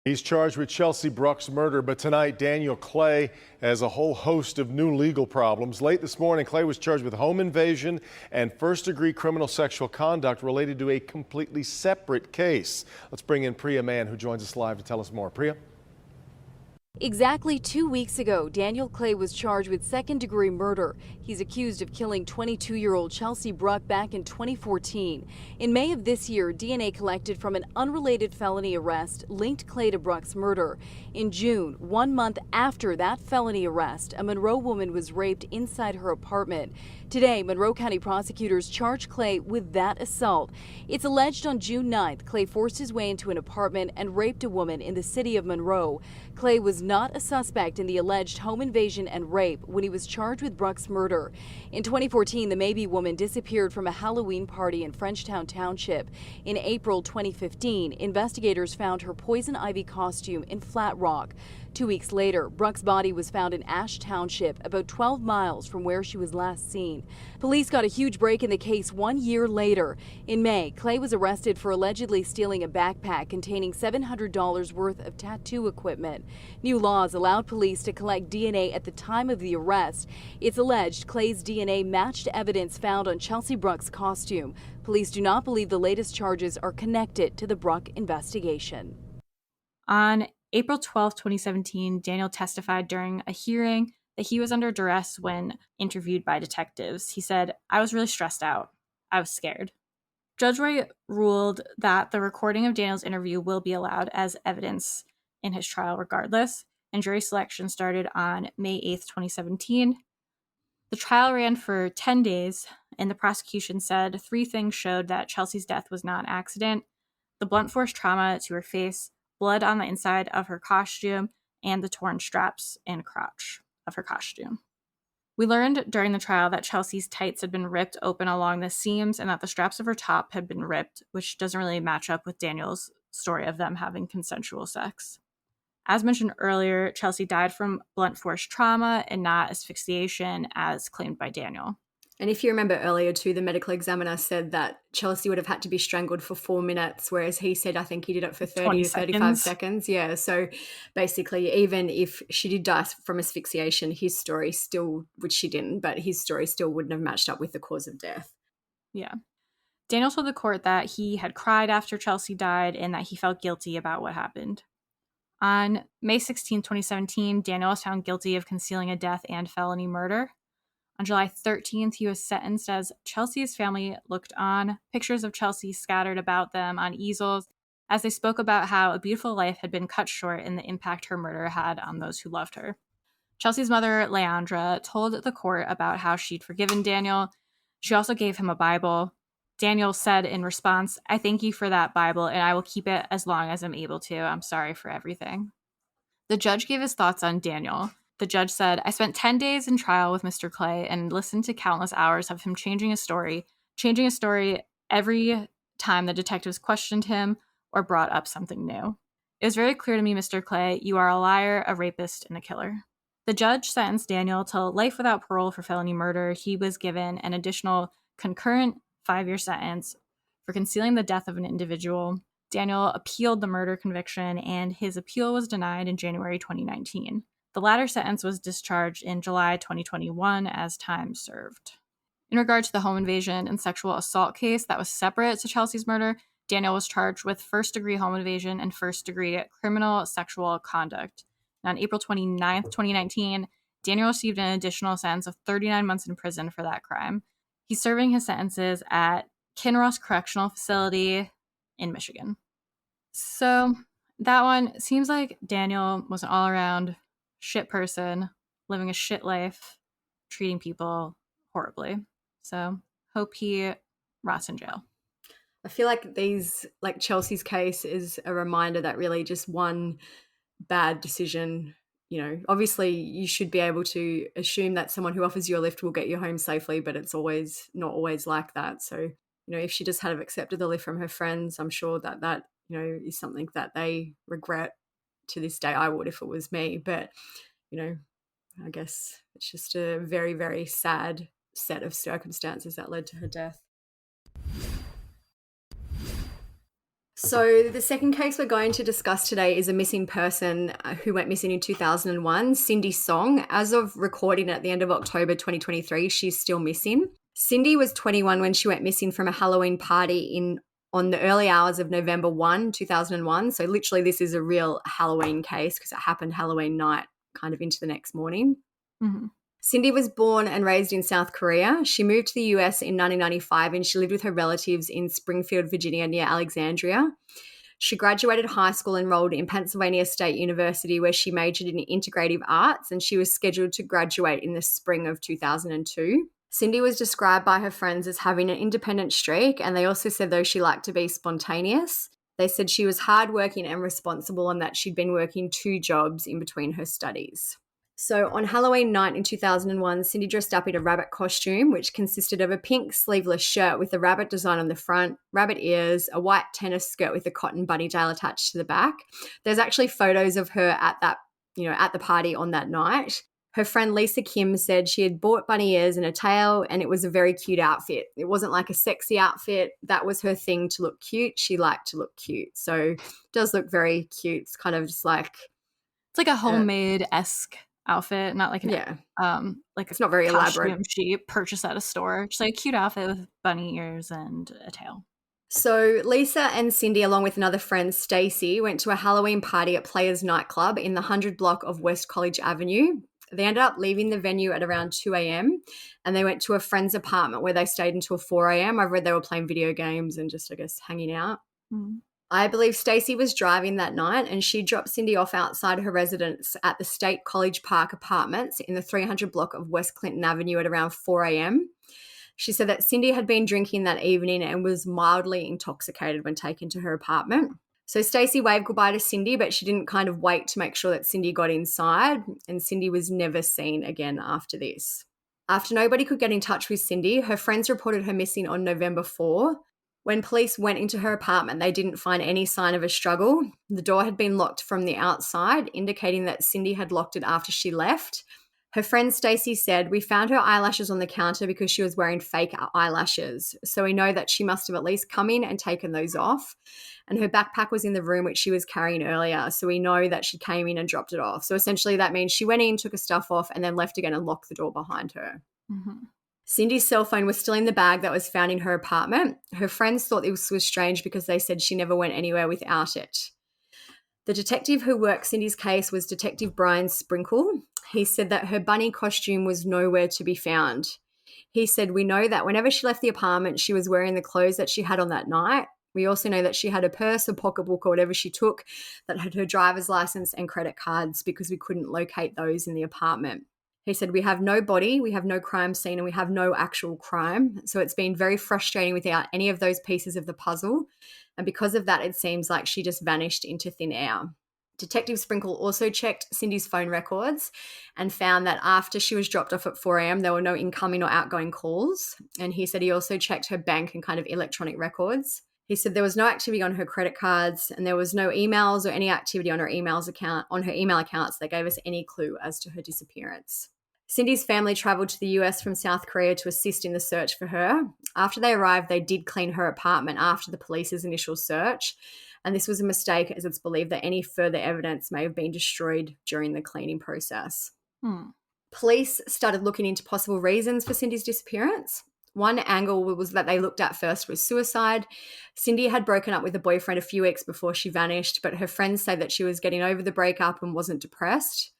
He's charged with Chelsea Bruck's murder, but tonight Daniel Clay has a whole host of new legal problems. Late this morning, Clay was charged with home invasion and first-degree criminal sexual conduct related to a completely separate case. Let's bring in Priya Mann, who joins us live to tell us more. Priya? Exactly 2 weeks ago, Daniel Clay was charged with second-degree murder. He's accused of killing 22-year-old Chelsea Bruck back in 2014. In May of this year, DNA collected from an unrelated felony arrest linked Clay to Bruck's murder. In June, 1 month after that felony arrest, a Monroe woman was raped inside her apartment. Today, Monroe County prosecutors charged Clay with that assault. It's alleged on June 9th, Clay forced his way into an apartment and raped a woman in the city of Monroe. Clay was not a suspect in the alleged home invasion and rape when he was charged with Bruck's murder. In 2014, the Maybe woman disappeared from a Halloween party in Frenchtown Township. In April 2015, investigators found her poison ivy costume in Flat Rock. 2 weeks later, Bruck's body was found in Ash Township, about 12 miles from where she was last seen. Police got a huge break in the case 1 year later. In May, Clay was arrested for allegedly stealing a backpack containing $700 worth of tattoo equipment. New laws allowed police to collect DNA at the time of the arrest. It's alleged Clay's DNA matched evidence found on Chelsea Bruck's costume. Police do not believe the latest charges are connected to the Bruck investigation. On April 12, 2017, Daniel testified during a hearing that he was under duress when interviewed by detectives. He said, "I was really stressed out. I was scared." Judge Roy ruled that the recording of Daniel's interview will be allowed as evidence in his trial regardless, and jury selection started on May 8th, 2017. The trial ran for 10 days, and the prosecution said 3 things showed that Chelsea's death was not an accident: the blunt force trauma to her face, blood on the inside of her costume, and the torn straps and crotch of her costume. We learned during the trial that Chelsea's tights had been ripped open along the seams and that the straps of her top had been ripped, which doesn't really match up with Daniel's story of them having consensual sex. As mentioned earlier, Chelsea died from blunt force trauma and not asphyxiation as claimed by Daniel. And if you remember earlier too, the medical examiner said that Chelsea would have had to be strangled for 4 minutes, whereas he said, I think he did it for 30 to 35 seconds. Yeah. So basically, even if she did die from asphyxiation, his story still, which she didn't, but his story still wouldn't have matched up with the cause of death. Yeah. Daniel told the court that he had cried after Chelsea died and that he felt guilty about what happened. On May 16, 2017, Daniel was found guilty of concealing a death and felony murder. On July 13th, he was sentenced as Chelsea's family looked on, pictures of Chelsea scattered about them on easels, as they spoke about how a beautiful life had been cut short and the impact her murder had on those who loved her. Chelsea's mother, Leandra, told the court about how she'd forgiven Daniel. She also gave him a Bible. Daniel said in response, "I thank you for that Bible, and I will keep it as long as I'm able to. I'm sorry for everything." The judge gave his thoughts on Daniel. The judge said, "I spent 10 days in trial with Mr. Clay and listened to countless hours of him changing his story every time the detectives questioned him or brought up something new. It was very clear to me, Mr. Clay, you are a liar, a rapist, and a killer." The judge sentenced Daniel to life without parole for felony murder. He was given an additional concurrent 5-year sentence for concealing the death of an individual. Daniel appealed the murder conviction, and his appeal was denied in January 2019. The latter sentence was discharged in July 2021 as time served. In regard to the home invasion and sexual assault case that was separate to Chelsea's murder, Daniel was charged with first-degree home invasion and first-degree criminal sexual conduct. And on April 29th, 2019, Daniel received an additional sentence of 39 months in prison for that crime. He's serving his sentences at Kinross Correctional Facility in Michigan. So that one seems like Daniel was an all-around shit person, living a shit life, treating people horribly. So hope he rots in jail. I feel like Chelsea's case is a reminder that really just one bad decision, obviously you should be able to assume that someone who offers you a lift will get you home safely, but it's not always like that. So, if she just had accepted the lift from her friends, I'm sure that is something that they regret to this day I would if it was me. But, you know, I guess it's just a very, very sad set of circumstances that led to her death. So the second case we're going to discuss today is a missing person who went missing in 2001, Cindy Song. As of recording at the end of October 2023, she's still missing. Cindy was 21 when she went missing from a Halloween party on the early hours of November 1, 2001. So literally this is a real Halloween case because it happened Halloween night, kind of into the next morning. Mm-hmm. Cindy was born and raised in South Korea. She moved to the US in 1995 and she lived with her relatives in Springfield, Virginia, near Alexandria. She graduated high school, enrolled in Pennsylvania State University, where she majored in integrative arts, and she was scheduled to graduate in the spring of 2002. Cindy was described by her friends as having an independent streak, and they also said, though, she liked to be spontaneous. They said she was hardworking and responsible and that she'd been working 2 jobs in between her studies. So on Halloween night in 2001, Cindy dressed up in a rabbit costume, which consisted of a pink sleeveless shirt with a rabbit design on the front, rabbit ears, a white tennis skirt with a cotton bunny tail attached to the back. There's actually photos of her at the party on that night. Her friend Liske Kim said she had bought bunny ears and a tail, and it was a very cute outfit. It wasn't like a sexy outfit. That was her thing, to look cute. She liked to look cute. So it does look very cute. It's kind of just like... It's like a homemade-esque outfit, not like like it's not very elaborate. She purchased at a store. Just like a cute outfit with bunny ears and a tail. So Lisa and Cindy, along with another friend, Stacy, went to a Halloween party at Players Nightclub in the 100 block of West College Avenue. They ended up leaving the venue at around 2 a.m. and they went to a friend's apartment where they stayed until 4 a.m. I've read they were playing video games and just, I guess, hanging out. Mm. I believe Stacy was driving that night and she dropped Cindy off outside her residence at the State College Park Apartments in the 300 block of West Clinton Avenue at around 4 a.m. She said that Cindy had been drinking that evening and was mildly intoxicated when taken to her apartment. So Stacy waved goodbye to Cindy, but she didn't kind of wait to make sure that Cindy got inside, and Cindy was never seen again after this. After nobody could get in touch with Cindy, her friends reported her missing on November 4. When police went into her apartment, they didn't find any sign of a struggle. The door had been locked from the outside, indicating that Cindy had locked it after she left. Her friend Stacy said, "We found her eyelashes on the counter because she was wearing fake eyelashes. So we know that she must have at least come in and taken those off. And her backpack was in the room which she was carrying earlier. So we know that she came in and dropped it off." So essentially that means she went in, took her stuff off, and then left again and locked the door behind her. Mm-hmm. Cindy's cell phone was still in the bag that was found in her apartment. Her friends thought this was strange because they said she never went anywhere without it. The detective who worked Cindy's case was Detective Brian Sprinkle. He said that her bunny costume was nowhere to be found. He said, "We know that whenever she left the apartment, she was wearing the clothes that she had on that night. We also know that she had a purse or pocketbook or whatever she took that had her driver's license and credit cards because we couldn't locate those in the apartment." He said, "We have no body, we have no crime scene, and we have no actual crime. So it's been very frustrating without any of those pieces of the puzzle. And because of that, it seems like she just vanished into thin air." Detective Sprinkle also checked Cindy's phone records and found that after she was dropped off at 4 a.m., there were no incoming or outgoing calls. And he said he also checked her bank and kind of electronic records. He said there was no activity on her credit cards and there was no emails or any activity on her email accounts that gave us any clue as to her disappearance. Cindy's family traveled to the US from South Korea to assist in the search for her. After they arrived, they did clean her apartment after the police's initial search. And this was a mistake as it's believed that any further evidence may have been destroyed during the cleaning process. Police started looking into possible reasons for Cindy's disappearance. One angle was that they looked at first was suicide. Cindy had broken up with a boyfriend a few weeks before she vanished, but her friends say that she was getting over the breakup and wasn't depressed.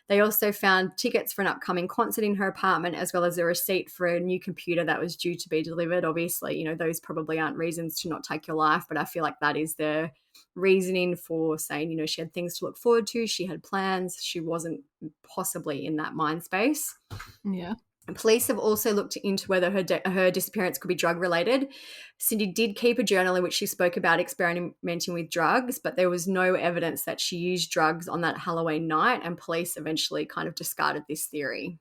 They also found tickets for an upcoming concert in her apartment, as well as a receipt for a new computer that was due to be delivered. Obviously, those probably aren't reasons to not take your life, but I feel like that is the reasoning for saying, she had things to look forward to. She had plans. She wasn't possibly in that mind space. Yeah. Police have also looked into whether her disappearance could be drug-related. Cindy did keep a journal in which she spoke about experimenting with drugs, but there was no evidence that she used drugs on that Halloween night, and police eventually kind of discarded this theory.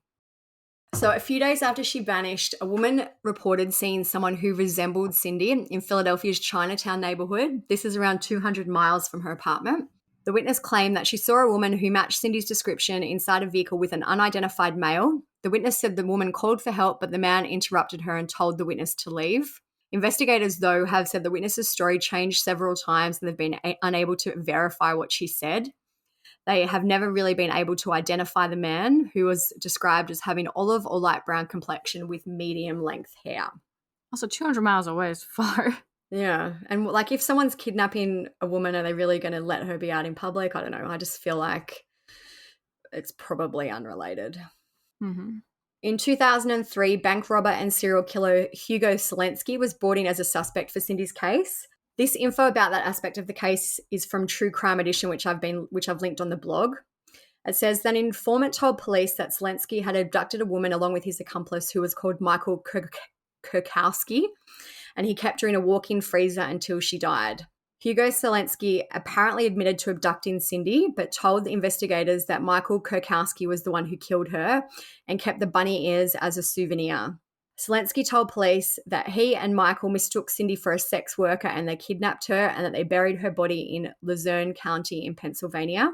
So a few days after she vanished, a woman reported seeing someone who resembled Cindy in Philadelphia's Chinatown neighborhood. This is around 200 miles from her apartment. The witness claimed that she saw a woman who matched Cindy's description inside a vehicle with an unidentified male. The witness said the woman called for help, but the man interrupted her and told the witness to leave. Investigators, though, have said the witness's story changed several times and they've been unable to verify what she said. They have never really been able to identify the man, who was described as having olive or light brown complexion with medium length hair. Also, 200 miles away is far. Yeah. And like, if someone's kidnapping a woman, are they really going to let her be out in public? I don't know. I just feel like it's probably unrelated. Mm-hmm. In 2003, bank robber and serial killer Hugo Selensky was brought in as a suspect for Cindy's case. This info about that aspect of the case is from True Crime Edition, which I've linked on the blog. It says that an informant told police that Selensky had abducted a woman along with his accomplice, who was called Michael Kurkowski, and he kept her in a walk-in freezer until she died. Hugo Selensky apparently admitted to abducting Cindy, but told the investigators that Michael Kurkowski was the one who killed her and kept the bunny ears as a souvenir. Selensky told police that he and Michael mistook Cindy for a sex worker and they kidnapped her, and that they buried her body in Luzerne County in Pennsylvania.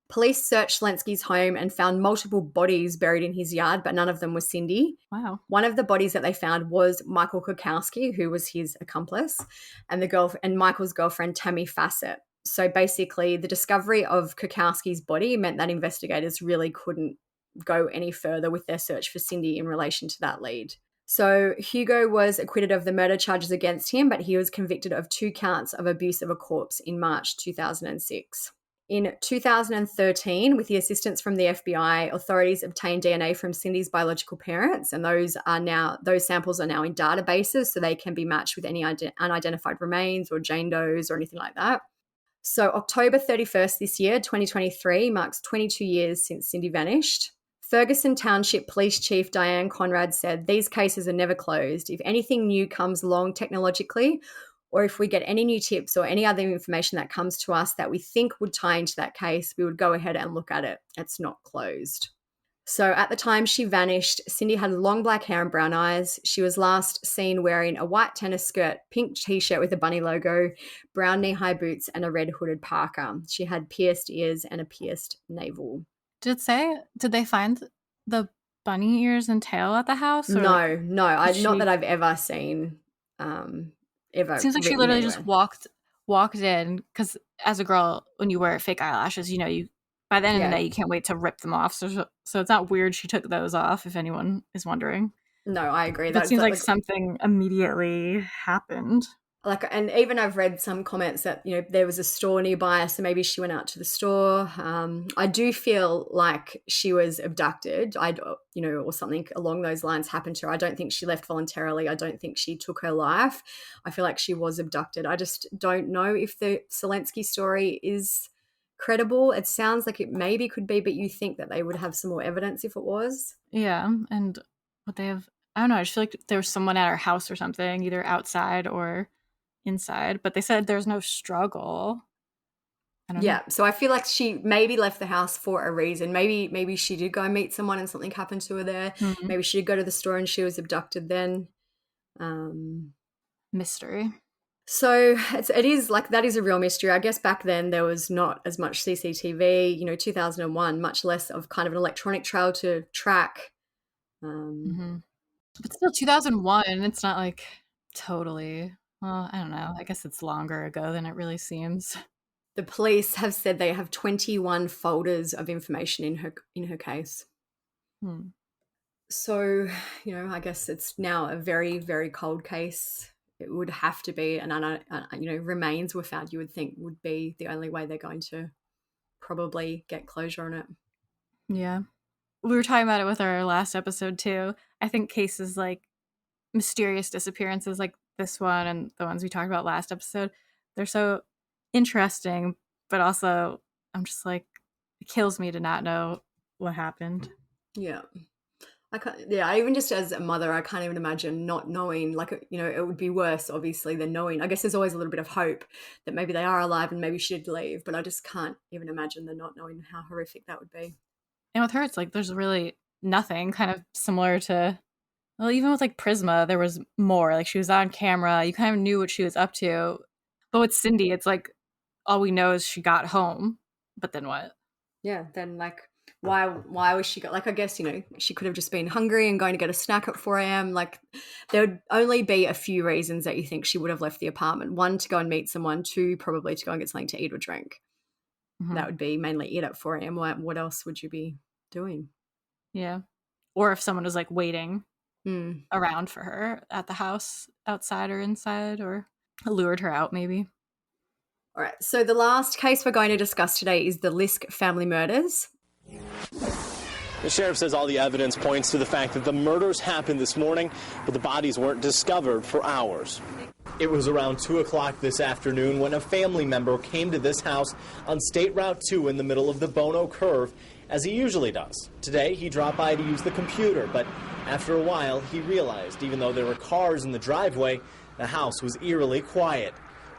Police searched Selensky's home and found multiple bodies buried in his yard, but none of them was Cindy. Wow. One of the bodies that they found was Michael Kurkowski, who was his accomplice, and Michael's girlfriend, Tammy Fassett. So basically, the discovery of Kurkowski's body meant that investigators really couldn't go any further with their search for Cindy in relation to that lead. So Hugo was acquitted of the murder charges against him, but he was convicted of 2 counts of abuse of a corpse in March 2006. In 2013, with the assistance from the FBI, authorities obtained DNA from Cindy's biological parents, and those samples are now in databases, so they can be matched with any unidentified remains or Jane Does or anything like that. So October 31st this year, 2023, marks 22 years since Cindy vanished. Ferguson Township Police Chief Diane Conrad said, "These cases are never closed. If anything new comes along technologically, or if we get any new tips or any other information that comes to us that we think would tie into that case, we would go ahead and look at it. It's not closed." So at the time she vanished, Cindy had long black hair and brown eyes. She was last seen wearing a white tennis skirt, pink t-shirt with a bunny logo, brown knee-high boots, and a red hooded parka. She had pierced ears and a pierced navel. Did they find the bunny ears and tail at the house? Or No. Not that I've ever seen. It seems like she literally just walked in, because as a girl, when you wear fake eyelashes, you by the end of the day you can't wait to rip them off. So it's not weird she took those off, if anyone is wondering. No, I agree. That seems like something immediately happened. And even I've read some comments that, there was a store nearby, so maybe she went out to the store. I do feel like she was abducted, or something along those lines happened to her. I don't think she left voluntarily. I don't think she took her life. I feel like she was abducted. I just don't know if the Selensky story is credible. It sounds like it maybe could be, but you think that they would have some more evidence if it was. Yeah, and would they have, I don't know, I just feel like there was someone at her house or something, either outside or inside, but they said there's no struggle. I don't know. So I feel like she maybe left the house for a reason. Maybe she did go meet someone and something happened to her there. Mm-hmm. Maybe she did go to the store and she was abducted then. Mystery. So it is like, that is a real mystery. I guess back then there was not as much CCTV, 2001, much less of kind of an electronic trail to track. But still 2001, it's not like totally, well, I don't know. I guess it's longer ago than it really seems. The police have said they have 21 folders of information in her case. So, I guess it's now a very, very cold case. It would have to be, and remains were found, you would think would be the only way they're going to probably get closure on it. Yeah. We were talking about it with our last episode too. I think cases like mysterious disappearances like this one and the ones we talked about last episode, they're so interesting, but also I'm just like, it kills me to not know what happened. Yeah. Even just as a mother, I can't even imagine not knowing, it would be worse, obviously, than knowing. I guess there's always a little bit of hope that maybe they are alive and maybe she did leave, but I just can't even imagine the not knowing how horrific that would be. And with her, it's like there's really nothing, kind of similar to, well, even with like Prisma, there was more. Like she was on camera, you kind of knew what she was up to. But with Cindy, it's like all we know is she got home. But then what? Yeah, then like why was she got, like, I guess, she could have just been hungry and going to get a snack at 4 a.m. Like, there would only be a few reasons that you think she would have left the apartment. One, to go and meet someone. Two, probably to go and get something to eat or drink. Mm-hmm. That would be mainly it at 4 a.m. What else would you be doing? Yeah. Or if someone was like waiting around for her at the house, outside or inside, or lured her out maybe. All right, so the last case we're going to discuss today is the Liske family murders. The sheriff says all the evidence points to the fact that the murders happened this morning, but the bodies weren't discovered for hours. It was around 2 o'clock this afternoon when a family member came to this house on State Route 2 in the middle of the Bono Curve, as he usually does. Today, he dropped by to use the computer, but after a while, he realized even though there were cars in the driveway, the house was eerily quiet.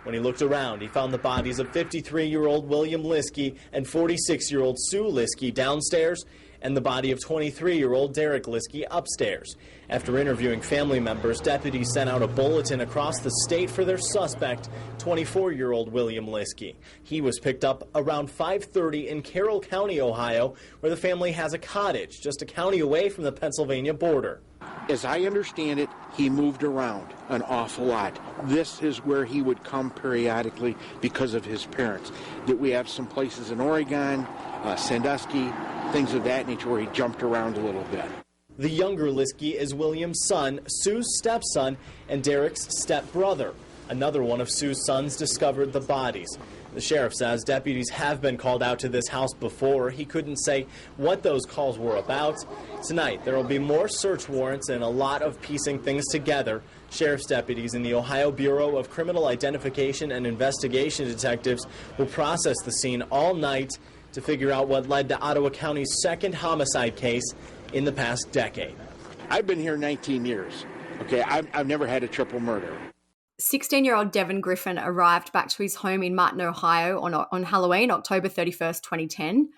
When he looked around, he found the bodies of 53-year-old William Liske and 46-year-old Sue Liske downstairs, and the body of 23-year-old Derek Liske upstairs. After interviewing family members, deputies sent out a bulletin across the state for their suspect, 24-year-old William Liske. He was picked up around 5:30 in Carroll County, Ohio, where the family has a cottage just a county away from the Pennsylvania border. As I understand it, he moved around an awful lot. This is where he would come periodically because of his parents. That we have some places in Oregon, Sandusky, things of that nature where he jumped around a little bit. The younger Liske is William's son, Sue's stepson, and Derek's stepbrother. Another one of Sue's sons discovered the bodies. The sheriff says deputies have been called out to this house before. He couldn't say what those calls were about. Tonight, there will be more search warrants and a lot of piecing things together. Sheriff's deputies in the Ohio Bureau of Criminal Identification and Investigation detectives will process the scene all night to figure out what led to Ottawa County's second homicide case in the past decade. I've been here 19 years. Okay, I've never had a triple murder. 16-year-old Devin Griffin arrived back to his home in Martin, Ohio on Halloween, October 31st, 2010.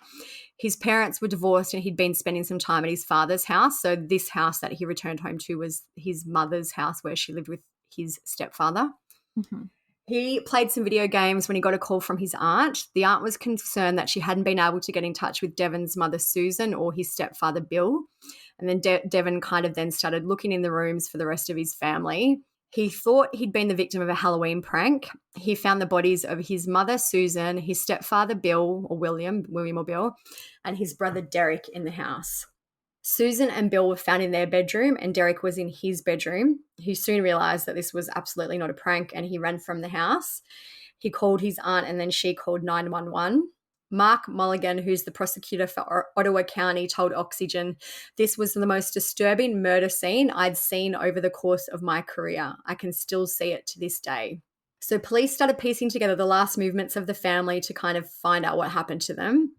His parents were divorced and he'd been spending some time at his father's house. So this house that he returned home to was his mother's house where she lived with his stepfather. Mm-hmm. He played some video games when he got a call from his aunt. The aunt was concerned that she hadn't been able to get in touch with Devin's mother, Susan, or his stepfather, Bill. And then Devin kind of then started looking in the rooms for the rest of his family. He thought he'd been the victim of a Halloween prank. He found the bodies of his mother, Susan, his stepfather, Bill, or William or Bill, and his brother, Derek, in the house. Susan and Bill were found in their bedroom and Derek was in his bedroom. He soon realised that this was absolutely not a prank and he ran from the house. He called his aunt and then she called 911. Mark Mulligan, who's the prosecutor for Ottawa County, told Oxygen, "This was the most disturbing murder scene I'd seen over the course of my career. I can still see it to this day." So police started piecing together the last movements of the family to kind of find out what happened to them.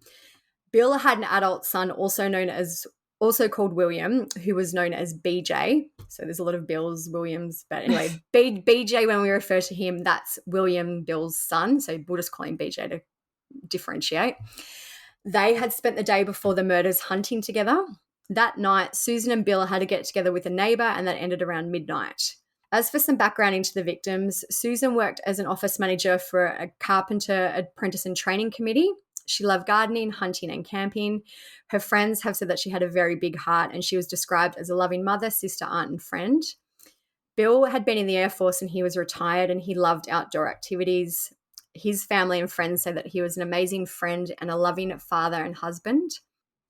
Bill had an adult son also called William, who was known as BJ. So there's a lot of Bills, Williams, but anyway, BJ, when we refer to him, that's William, Bill's son. So we'll just call him BJ to differentiate. They had spent the day before the murders hunting together. That night, Susan and Bill had to get together with a neighbour and that ended around midnight. As for some background into the victims, Susan worked as an office manager for a carpenter apprentice and training committee. She loved gardening, hunting and camping. Her friends have said that she had a very big heart and she was described as a loving mother, sister, aunt and friend. Bill had been in the Air Force and he was retired and he loved outdoor activities. His family and friends say that he was an amazing friend and a loving father and husband.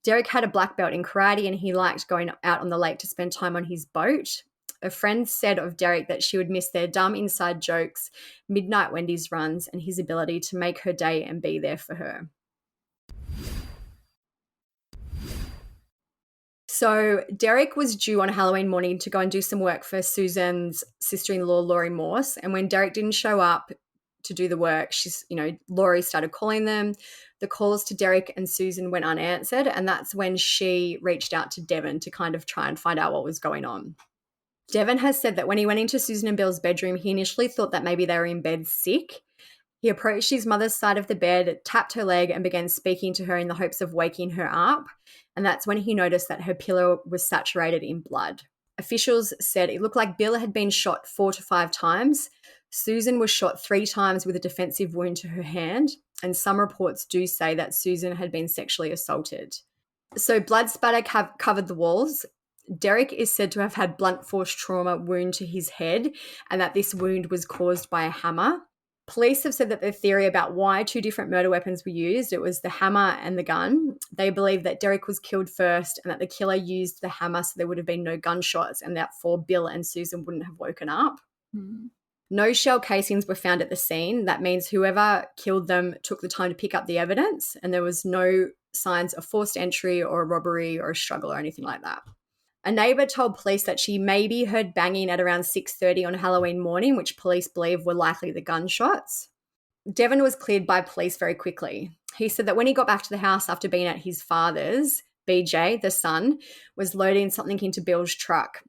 Derek had a black belt in karate and he liked going out on the lake to spend time on his boat. A friend said of Derek that she would miss their dumb inside jokes, midnight Wendy's runs, and his ability to make her day and be there for her. So Derek was due on Halloween morning to go and do some work for Susan's sister-in-law, Laurie Morse. And when Derek didn't show up to do the work, Laurie started calling them. The calls to Derek and Susan went unanswered, and that's when she reached out to Devin to kind of try and find out what was going on. Devin has said that when he went into Susan and Bill's bedroom, he initially thought that maybe they were in bed sick. He approached his mother's side of the bed, tapped her leg, and began speaking to her in the hopes of waking her up. And that's when he noticed that her pillow was saturated in blood. Officials said it looked like Bill had been shot 4 to 5 times. Susan was shot 3 times with a defensive wound to her hand. and some reports do say that Susan had been sexually assaulted. So blood spatter covered the walls. Derek is said to have had blunt force trauma wound to his head, and that this wound was caused by a hammer. Police have said that their theory about why 2 different murder weapons were used, it was the hammer and the gun. They believe that Derek was killed first and that the killer used the hammer so there would have been no gunshots and therefore Bill and Susan wouldn't have woken up. Mm. No shell casings were found at the scene. That means whoever killed them took the time to pick up the evidence, and there was no signs of forced entry or a robbery or a struggle or anything like that. A neighbour told police that she maybe heard banging at around 6:30 on Halloween morning, which police believe were likely the gunshots. Devon was cleared by police very quickly. He said that when he got back to the house after being at his father's, BJ, the son, was loading something into Bill's truck.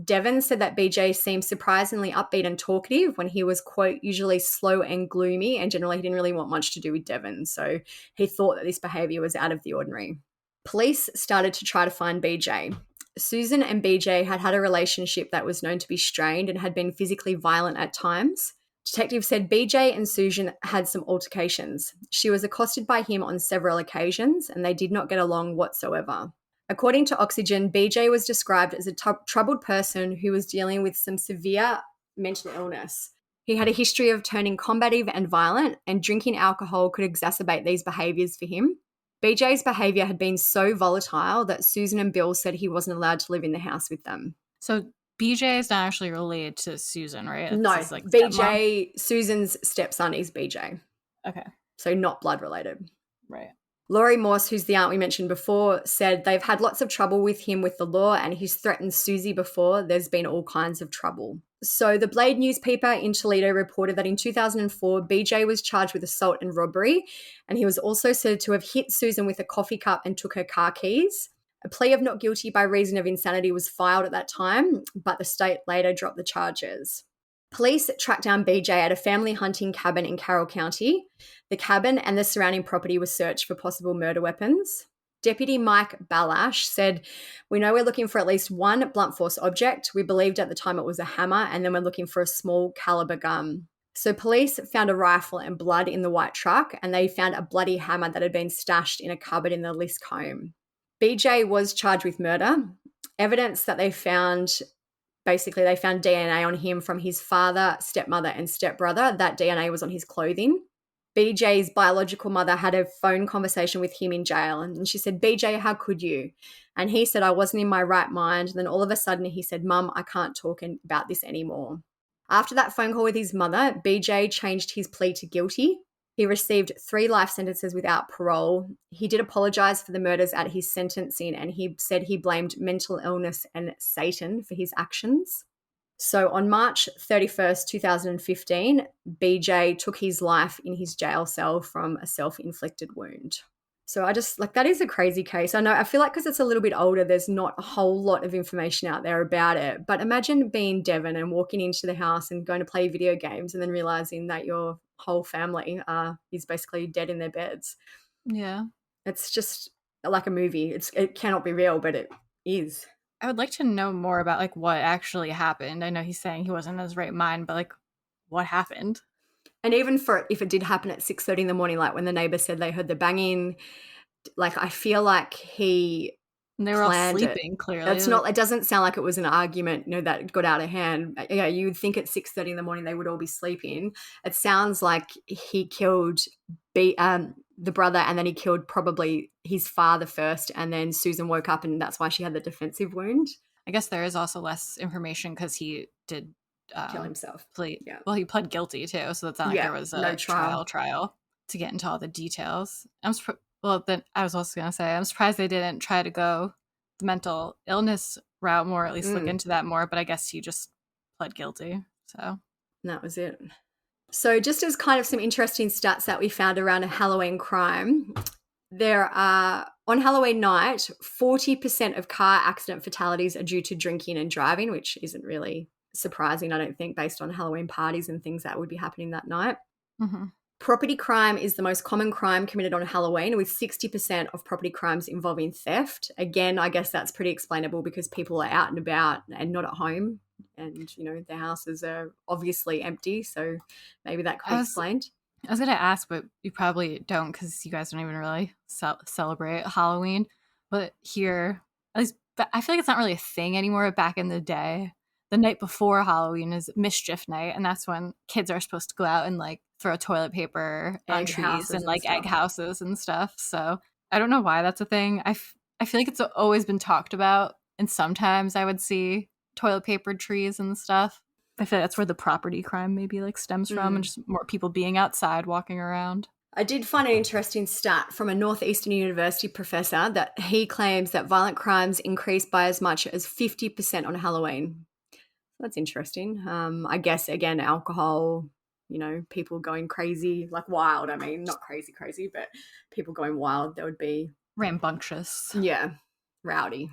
Devon said that BJ seemed surprisingly upbeat and talkative when he was, quote, usually slow and gloomy, and generally he didn't really want much to do with Devon, so he thought that this behaviour was out of the ordinary. Police started to try to find BJ. Susan and BJ had had a relationship that was known to be strained and had been physically violent at times. Detectives said BJ and Susan had some altercations. She was accosted by him on several occasions, and they did not get along whatsoever. According to Oxygen, BJ was described as a troubled person who was dealing with some severe mental illness. He had a history of turning combative and violent, and drinking alcohol could exacerbate these behaviours for him. BJ's behaviour had been so volatile that Susan and Bill said he wasn't allowed to live in the house with them. So BJ is not actually related to Susan, right? No, his, BJ, Susan's stepson is BJ. Okay. So not blood related. Right. Laurie Morse, who's the aunt we mentioned before, said they've had lots of trouble with him with the law, and he's threatened Susie before. There's been all kinds of trouble. So the Blade newspaper in Toledo reported that in 2004, BJ was charged with assault and robbery, and he was also said to have hit Susan with a coffee cup and took her car keys. A plea of not guilty by reason of insanity was filed at that time, but the state later dropped the charges. Police tracked down BJ at a family hunting cabin in Carroll County. The cabin and the surrounding property was searched for possible murder weapons. Deputy Mike Balash said, "We know we're looking for at least one blunt force object. We believed at the time it was a hammer, and then we're looking for a small caliber gun." So police found a rifle and blood in the white truck, and they found a bloody hammer that had been stashed in a cupboard in the Liske home. BJ was charged with murder. Evidence that they found, basically they found DNA on him from his father, stepmother, and stepbrother. That DNA was on his clothing. BJ's biological mother had a phone conversation with him in jail, and she said, "BJ, how could you?" And he said, "I wasn't in my right mind." And then all of a sudden he said, "Mum, I can't talk about this anymore." After that phone call with his mother, BJ changed his plea to guilty. He received 3 life sentences without parole. He did apologize for the murders at his sentencing, and he said he blamed mental illness and Satan for his actions. So on March 31st, 2015, BJ took his life in his jail cell from a self-inflicted wound. So that is a crazy case. I feel like because it's a little bit older, there's not a whole lot of information out there about it. But imagine being Devon and walking into the house and going to play video games and then realizing that your whole family is basically dead in their beds. Yeah. It's just like a movie. It cannot be real, but it is. I would like to know more about what actually happened. I know he's saying he wasn't in his right mind, but what happened? And even if it did happen at 6:30 in the morning, like when the neighbor said they heard the banging, I feel like they were all sleeping. Clearly, it doesn't sound like it was an argument, that got out of hand. Yeah, you would think at 6:30 in the morning they would all be sleeping. It sounds like he killed the brother, and then he killed probably his father first, and then Susan woke up, and that's why she had the defensive wound. I guess there is also less information because he did kill himself. Yeah. Well, he pled guilty too, so it's not like there was a no trial to get into all the details. Then I was also going to say I'm surprised they didn't try to go the mental illness route more, at least look into that more. But I guess he just pled guilty. So that was it. So just as kind of some interesting stats that we found around a Halloween crime, there are, on Halloween night, 40% of car accident fatalities are due to drinking and driving, which isn't really surprising, I don't think, based on Halloween parties and things that would be happening that night. Mm-hmm. Property crime is the most common crime committed on Halloween, with 60% of property crimes involving theft. Again, I guess that's pretty explainable because people are out and about and not at home. And, their houses are obviously empty, so maybe that could be explained. I was going to ask, but you probably don't because you guys don't even really celebrate Halloween. But here, at least I feel like it's not really a thing anymore. But back in the day, the night before Halloween is mischief night. And that's when kids are supposed to go out and like throw toilet paper on Egg trees houses and and like egg stuff. houses and stuff. So I don't know why that's a thing. I feel like it's always been talked about. And sometimes I would see toilet papered trees and stuff. I feel like that's where the property crime maybe like stems from, and just more people being outside walking around. I did find an interesting stat from a Northeastern University professor that he claims that violent crimes increase by as much as 50% on Halloween. That's interesting. I guess, again, alcohol, people going crazy, like wild. I mean, not crazy, but people going wild, there would be rambunctious. Yeah, rowdy.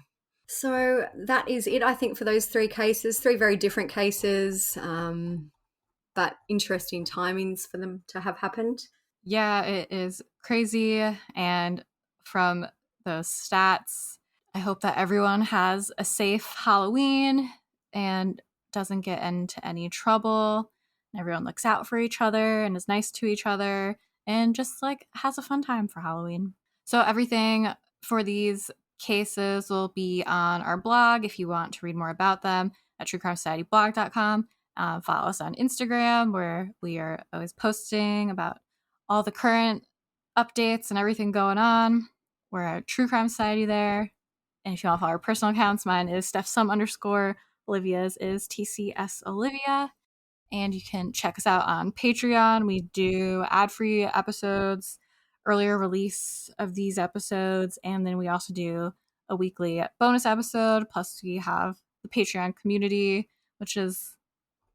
So that is it, I think, for those 3 cases, 3 very different cases, but interesting timings for them to have happened. Yeah, it is crazy. And from those stats, I hope that everyone has a safe Halloween and doesn't get into any trouble. And everyone looks out for each other and is nice to each other and just like has a fun time for Halloween. So everything for these cases will be on our blog if you want to read more about them at truecrimesocietyblog.com. Follow us on Instagram, where we are always posting about all the current updates and everything going on. We're at True Crime Society there. And if you want to follow our personal accounts, mine is StephSum_. Olivia's is TCS Olivia. And you can check us out on Patreon. We do ad-free episodes, earlier release of these episodes, and then we also do a weekly bonus episode. Plus we have the Patreon community, which is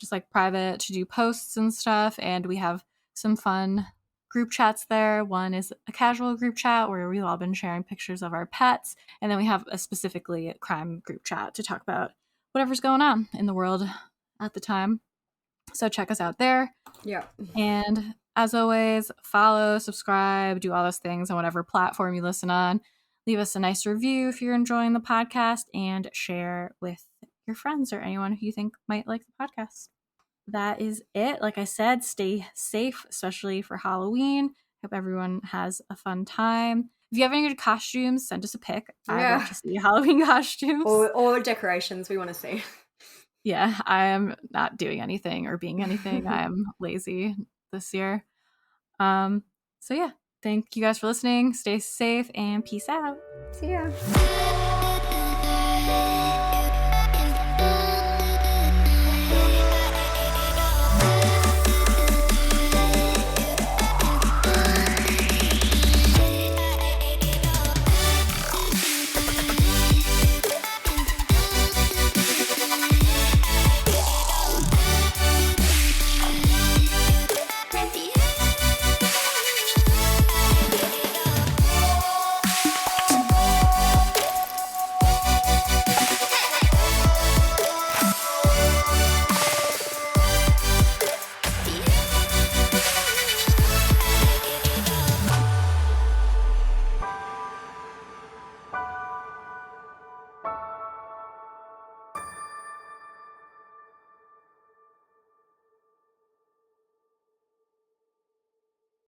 just like private to do posts and stuff, and we have some fun group chats there. One is a casual group chat where we've all been sharing pictures of our pets, and then we have a specifically crime group chat to talk about whatever's going on in the world at the time. So check us out there. Yeah. And as always, follow, subscribe, do all those things on whatever platform you listen on. Leave us a nice review if you're enjoying the podcast, and share with your friends or anyone who you think might like the podcast. That is it. Like I said, stay safe, especially for Halloween. Hope everyone has a fun time. If you have any good costumes, send us a pic. I'd love to see Halloween costumes. Or decorations we want to see. Yeah, I am not doing anything or being anything. I am lazy this year. So yeah, thank you guys for listening. Stay safe and peace out. See ya.